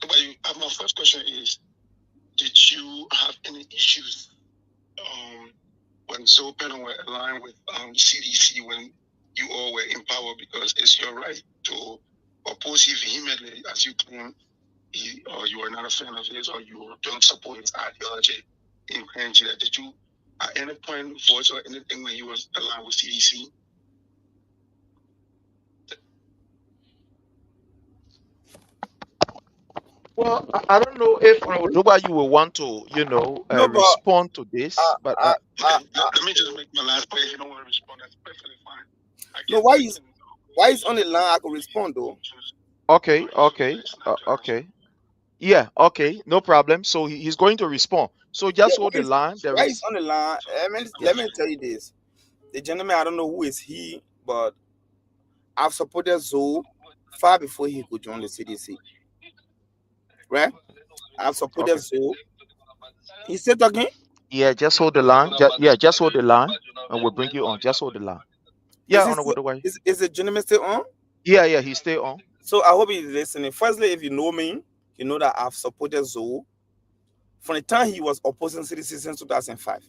Dobayu, my first question is: did you have any issues when Zoe Penn were aligned with CDC when you all were in power? Because it's your right to oppose him vehemently, as you claim or you are not a fan of his, or you don't support his ideology in Nigeria. Did you at any point voice or anything when he was aligned with CDC? Well, I don't know if Dobayu will want to, respond to this, but let me just make my last point. If you don't want to respond, that's perfectly fine. No, why is on the line? I could respond though. Okay. Yeah, okay, no problem. So he's going to respond. So just hold the line. Why is on the line? Let me tell you this. The gentleman, I don't know who is he, but I've supported Zoe far before he could join the CDC. Right? I've supported Zoe. He said again? Yeah, just hold the line. Just hold the line, and we'll bring you on. Just hold the line. Yeah, is the gentleman still on? Yeah, he's still on. So I hope he's listening. Firstly, if you know me, you know that I've supported Zoe from the time he was opposing CDC since 2005.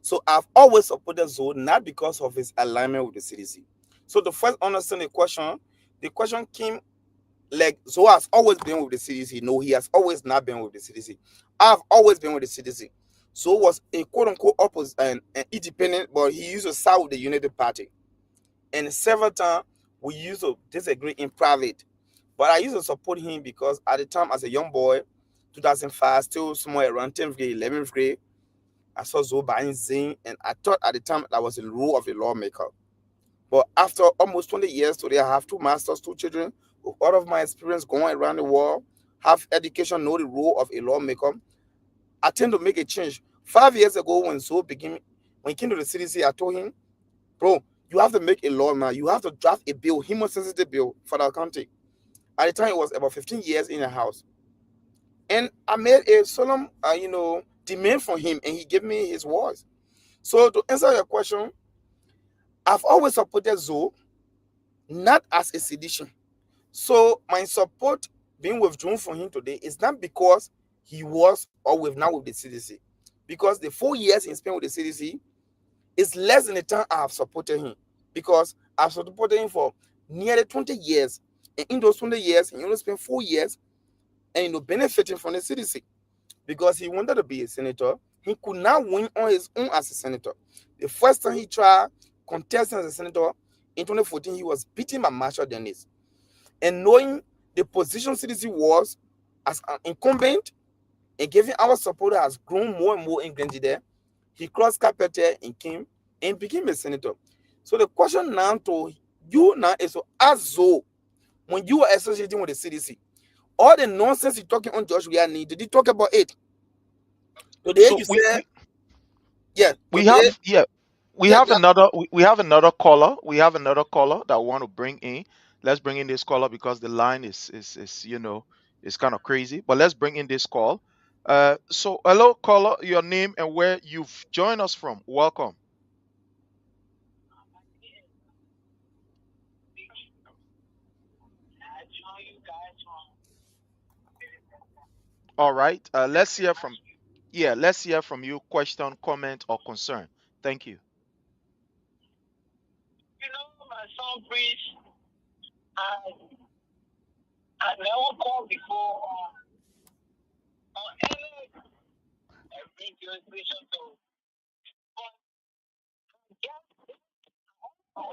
So I've always supported Zoe, not because of his alignment with the CDC. So the first understand the question came like Zoe has always been with the CDC. No, he has always not been with the CDC. I've always been with the CDC. Zoe was a quote-unquote opposite and independent, but he used to side with the Unity Party. And several times we used to disagree in private. But I used to support him because at the time, as a young boy, 2005, still somewhere around 10th grade, 11th grade, I saw Zoe buying zinc, and I thought at the time that was the role of a lawmaker. But after almost 20 years today, I have two masters, two children, out of my experience going around the world, have education, know the role of a lawmaker, I tend to make a change. 5 years ago, when he came to the CDC, I told him, bro, you have to make a law, man. You have to draft a bill, human-sensitive bill for our country. At the time, it was about 15 years in the House. And I made a solemn, demand from him, and he gave me his words. So to answer your question, I've always supported Zoe, not as a sedition. So my support being withdrawn from him today is not because he was or with now with the CDC. Because the 4 years he spent with the CDC is less than the time I have supported him. Because I've supported him for nearly 20 years. And in those 20 years, he only spent 4 years and benefiting from the CDC. Because he wanted to be a senator, he could not win on his own as a senator. The first time he tried contesting as a senator in 2014, he was beaten by Marshall Dennis. And knowing the position CDC was as an incumbent and giving our supporter has grown more and more engaged there, he crossed carpeted and came and became a senator. So the question now to you now is to ask Zoe, when you are associating with the CDC, all the nonsense you're talking on Josh Riani, did you talk about it? Today So you said, yeah, we today, have yeah we yeah, have another we have another caller. We have another caller that we want to bring in. Let's bring in this caller because the line is is kind of crazy. But let's bring in this call. So hello caller, your name and where you've joined us from. Welcome. All right. Let's hear from you. Question, comment, or concern. Thank you. My son preached, I never called before on any radio station to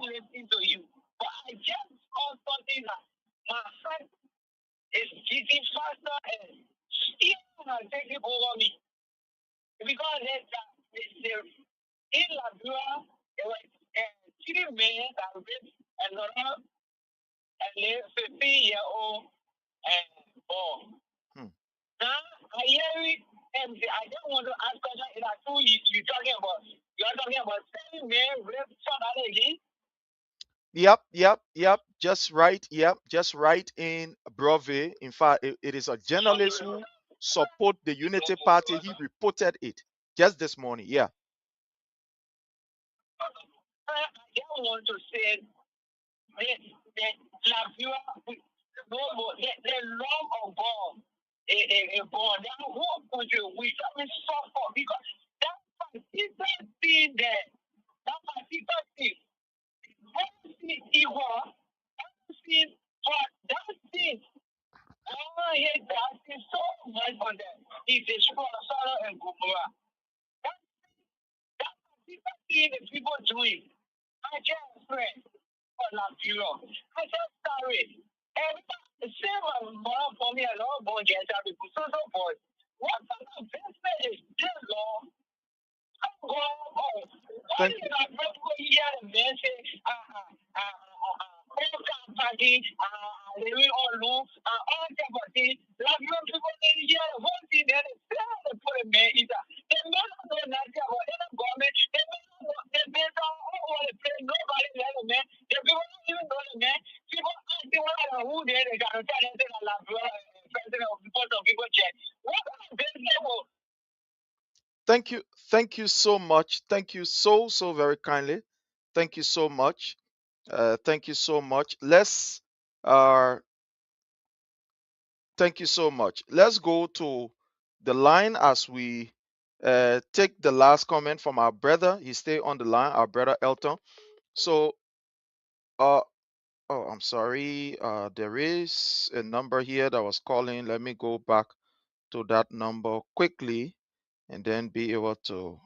listen to you. But I just saw something that my heart is beating faster and still taking over me. Because in Liberia, there were 3 men that raped another 15-year-old boy. Now, I hear it, and I don't want to ask questions. It's like you're talking about 7 men raped somebody again. Yep. Just right. Yep, just right in Brove. In fact, it is a journalist who support the Unity Party. He reported it just this morning. Yeah. I don't want to say that Liberia, the love of God, God, that whole country, we shall suffer because that particular thing there, that particular thing, everything equal, everything, but that thing, I hate that thing so much for them. It is for Sarah and Gomorrah. That particular thing the people doing, I just pray for Liberia. I just sorry. And same as mom for me, I love born gender people, so forth. What kind of investment is this law? Thank Thank you so much. Thank you so very kindly. Thank you so much. Thank you so much. Thank you so much. Let's go to the line as we take the last comment from our brother. He stay on the line, our brother Elton. So, uh, oh, I'm sorry. There is a number here that was calling. Let me go back to that number quickly and then be able to.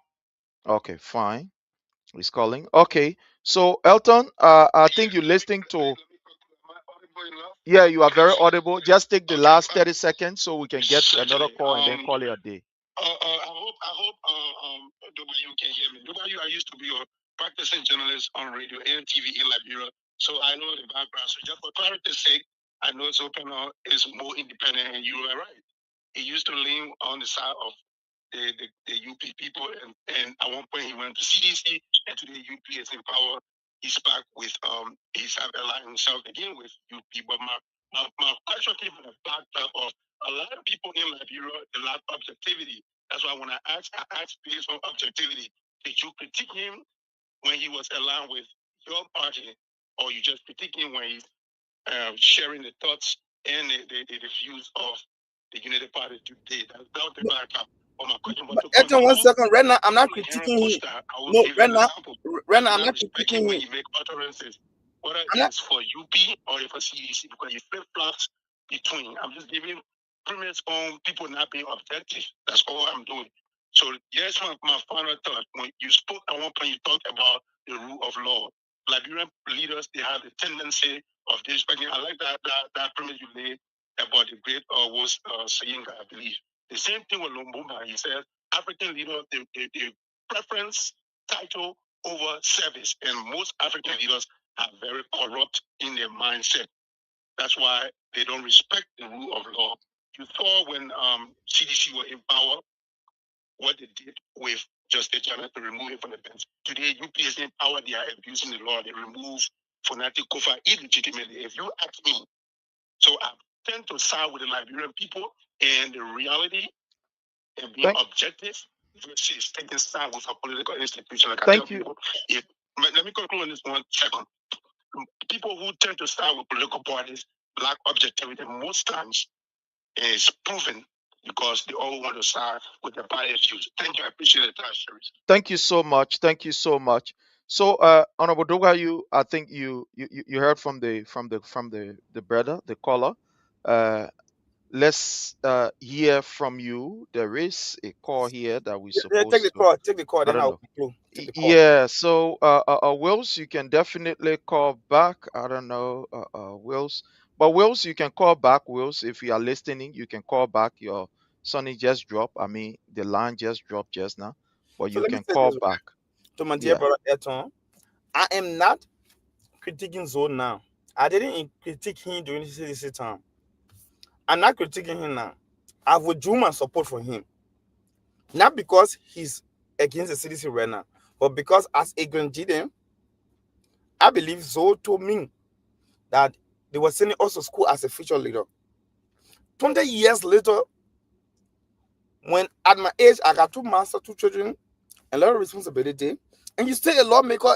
Okay, fine. He's calling. Okay. So, Elton, I think you're listening to. Yeah, you are very audible. Just take the last 30 seconds so we can get to another call and then call it a day. I hope you can hear me. You, I used to be a practicing journalist on radio and TV in Liberia, so I know the background. So just for clarity's sake, I know Zopano is more independent, and you are right. He used to lean on the side of the UP people, and at one point he went to CDC, and today UP is in power. He's back with he's aligned himself again with UP. But my question came from the backdrop of a lot of people in Liberia, they lack objectivity. That's why when I asked based on objectivity. Did you critique him when he was aligned with your party, or you just critique him when he's sharing the thoughts and the views of the United Party today? That was the backdrop of my question. But to Ethan, 1 second. Right now, I'm not with Henry critiquing him. Costa, I will No, give right an now, example. right now, I I'm do not respect critiquing him when him. he make utterances, whether I'm not. it's for UP or for CDC, because he flip flops between. I'm just giving premise on people not being objective. That's all I'm doing. So here's my final thought. When you spoke at one point, you talked about the rule of law. Liberian leaders, they have the tendency of disrespecting. I like that premise you laid about the great was Sayinga, I believe. The same thing with Lumumba. He said African leaders, they preference title over service, and most African leaders are very corrupt in their mindset. That's why they don't respect the rule of law. You saw when CDC were in power, what they did with Justice Janet to remove him from the bench. Today, UPS in power, they are abusing the law. They remove Fonati Kofa illegitimately. If you ask me, so I tend to side with the Liberian people and the reality and being objective versus taking side with a political institution. Like I tell people, let me conclude on this 1 second. People who tend to side with political parties lack objectivity most times, and it's proven because they all want to side with the biased views. Thank you. I appreciate the time, Series. Thank you so much. Thank you so much. So, Honorable Doga, I think you heard from the brother, the caller. Let's hear from you. There is a call here that we Yeah, take supposed the to. call. Take the call. I Then don't I'll know. conclude. Take the call. Yeah. So, Wills, you can definitely call back. I don't know, Wills, but Wills, you can call back. Wills, if you are listening, you can call back. Your sonny just dropped. I mean, the line just dropped just now, but So you let me can say call this back. to my dear Yeah. brother Eton. I am not critiquing Zone now. I didn't critique him during the CDC time. I'm not critiquing him now. I withdrew my support for him. Not because he's against the CDC right now, but because as a Grenadian, I believe Zoe told me that they were sending us to school as a future leader. 20 years later, when at my age I got 2 masters, 2 children, a lot of responsibility, and you stay a lawmaker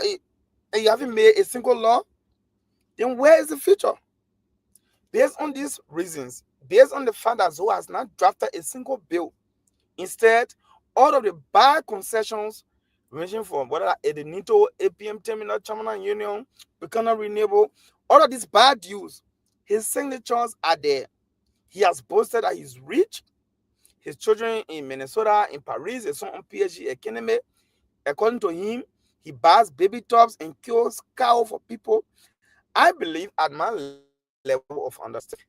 and you haven't made a single law, then where is the future? Based on these reasons, based on the fact that Zoe has not drafted a single bill, instead, all of the bad concessions ranging from whether Edenito, APM Terminal, Terminal Union, Buchanan Renewable, all of these bad deals, his signatures are there. He has boasted that he's rich. His children in Minnesota, in Paris, his son on PhD economy. According to him, he buys baby tops and kills cow for people. I believe at my level of understanding,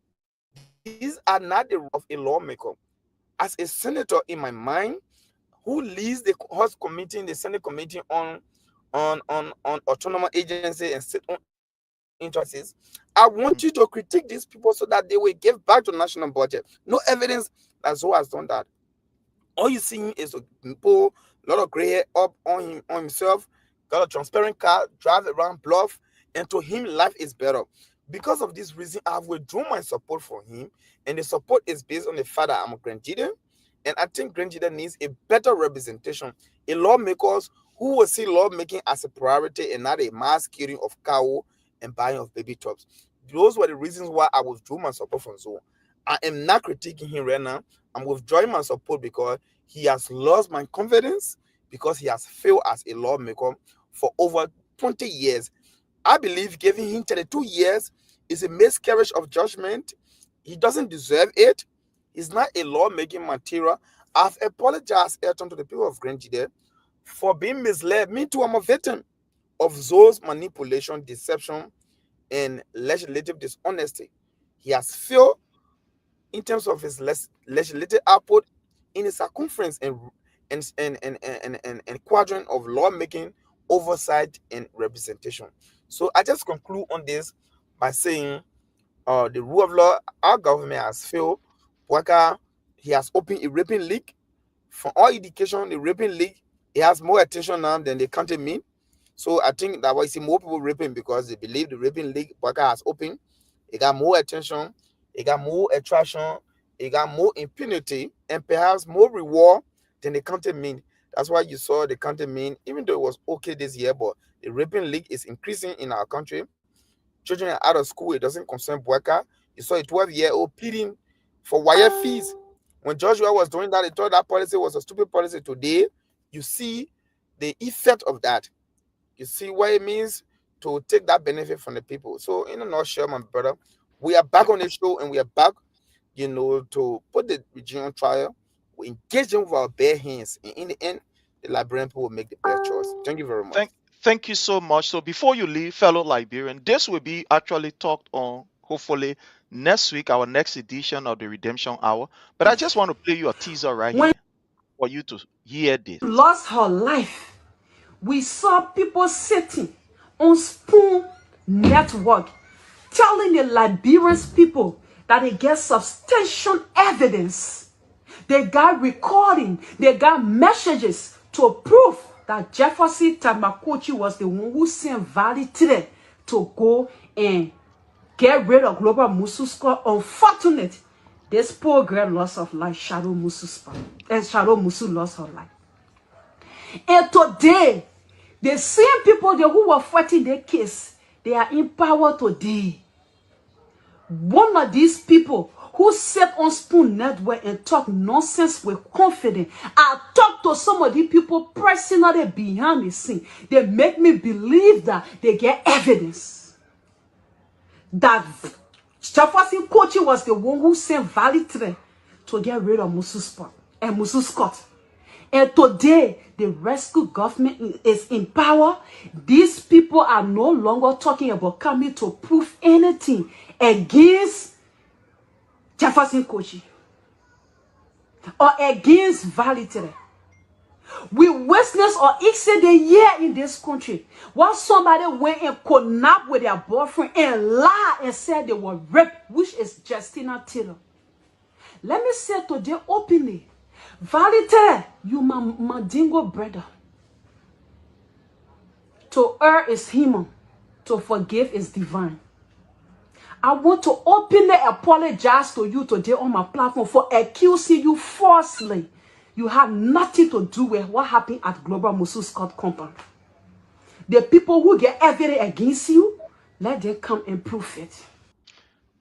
these are not the of a lawmaker. As a senator in my mind, who leads the House Committee, the Senate Committee on autonomous agency and state-owned interests, I want you to critique these people so that they will give back to the national budget. No evidence that Zoe has done that. All you see is a pull a lot of gray hair up on himself, got a transparent car, drive around, bluff, and to him, life is better. Because of this reason, I've withdrawn my support for him, and the support is based on the fact that I'm a Grenadian, and I think Grenadian needs a better representation, a lawmakers who will see lawmaking as a priority and not a mass killing of cow and buying of baby tops. Those were the reasons why I withdrew my support from Zoe. I am not critiquing him right now. I'm withdrawing my support because he has lost my confidence, because he has failed as a lawmaker for over 20 years. I believe giving him 32 years is a miscarriage of judgment. He doesn't deserve it. He's not a lawmaking material. I've apologized, Ayrton, to the people of Grenada for being misled. Me too, I'm a victim of Zoe's manipulation, deception, and legislative dishonesty. He has failed in terms of his legislative output, in his circumference and quadrant of lawmaking, oversight, and representation. So I just conclude on this by saying the rule of law, our government has failed. Bouaka, he has opened a raping league. For all indication, the raping league, it has more attention now than the county mean. So I think that why you see more people raping, because they believe the raping league Bouaka has opened. It got more attention, it got more attraction, it got more impunity, and perhaps more reward than the county mean. That's why you saw the county mean, even though it was okay this year, but the raping league is increasing in our country. Children are out of school, it doesn't concern Bouaka. You saw a 12-year-old pleading for wire fees. When Joshua was doing that, he thought that policy was a stupid policy. Today, you see the effect of that. You see what it means to take that benefit from the people. So, in a nutshell, my brother, we are back on the show, and we are back, to put the regime on trial. We engage them with our bare hands, and in the end, the Liberian people will make the best choice. Thank you very much. Thank you so much. So before you leave, fellow Liberian, this will be actually talked on hopefully next week, our next edition of the Redemption Hour. But I just want to play you a teaser right here for you to hear this. Lost her life. We saw people sitting on Spoon Network telling the Liberian people that they get substantial evidence. They got recording, they got messages to prove that Jefferson Tamakochi was the one who sent Valley today to go and get rid of Global Musu Squad. Unfortunate, this poor girl lost her life. Shadow Musu lost her life. And today, the same people who were fighting their case, they are in power today. One of these people who sat on Spoon Network and talk nonsense with confidence. I talk to some of these people personally behind the scene. They make me believe that they get evidence that Jefferson Kochi was the one who sent Valley to get rid of Musu Scott. And today, the rescue government is in power. These people are no longer talking about coming to prove anything against Jefferson Kochi or against Valley today. We witness or exceed the year in this country while somebody went and kidnapped with their boyfriend and lied and said they were raped, which is Justina Taylor. Let me say today openly, Valley today, you my dingo brother. To err is human, to forgive is divine. I want to openly apologize to you today on my platform for accusing you falsely. You have nothing to do with what happened at Global Musu Scott Company. The people who get evidence against you, let them come and prove it.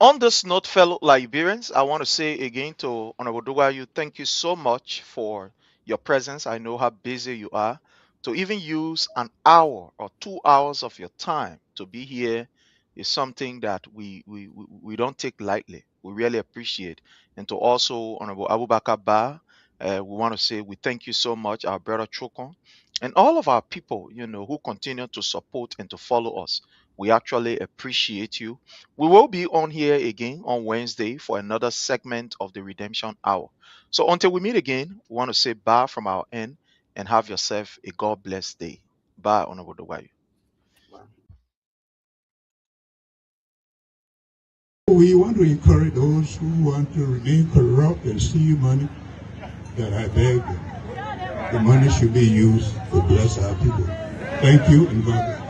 On this note, fellow Liberians, I want to say again to Honorable Dugayu, thank you so much for your presence. I know how busy you are. To even use an hour or 2 hours of your time to be here is something that we don't take lightly. We really appreciate. And to also Honorable Abubakar Ba, we want to say we thank you so much, our brother Chokon, and all of our people, who continue to support and to follow us. We actually appreciate you. We will be on here again on Wednesday for another segment of the Redemption Hour. So until we meet again, we want to say bye from our end and have yourself a God bless day. Bye, Honorable Dugayu. We want to encourage those who want to remain corrupt and steal money, that I beg them. The money should be used to bless our people. Thank you and God bless.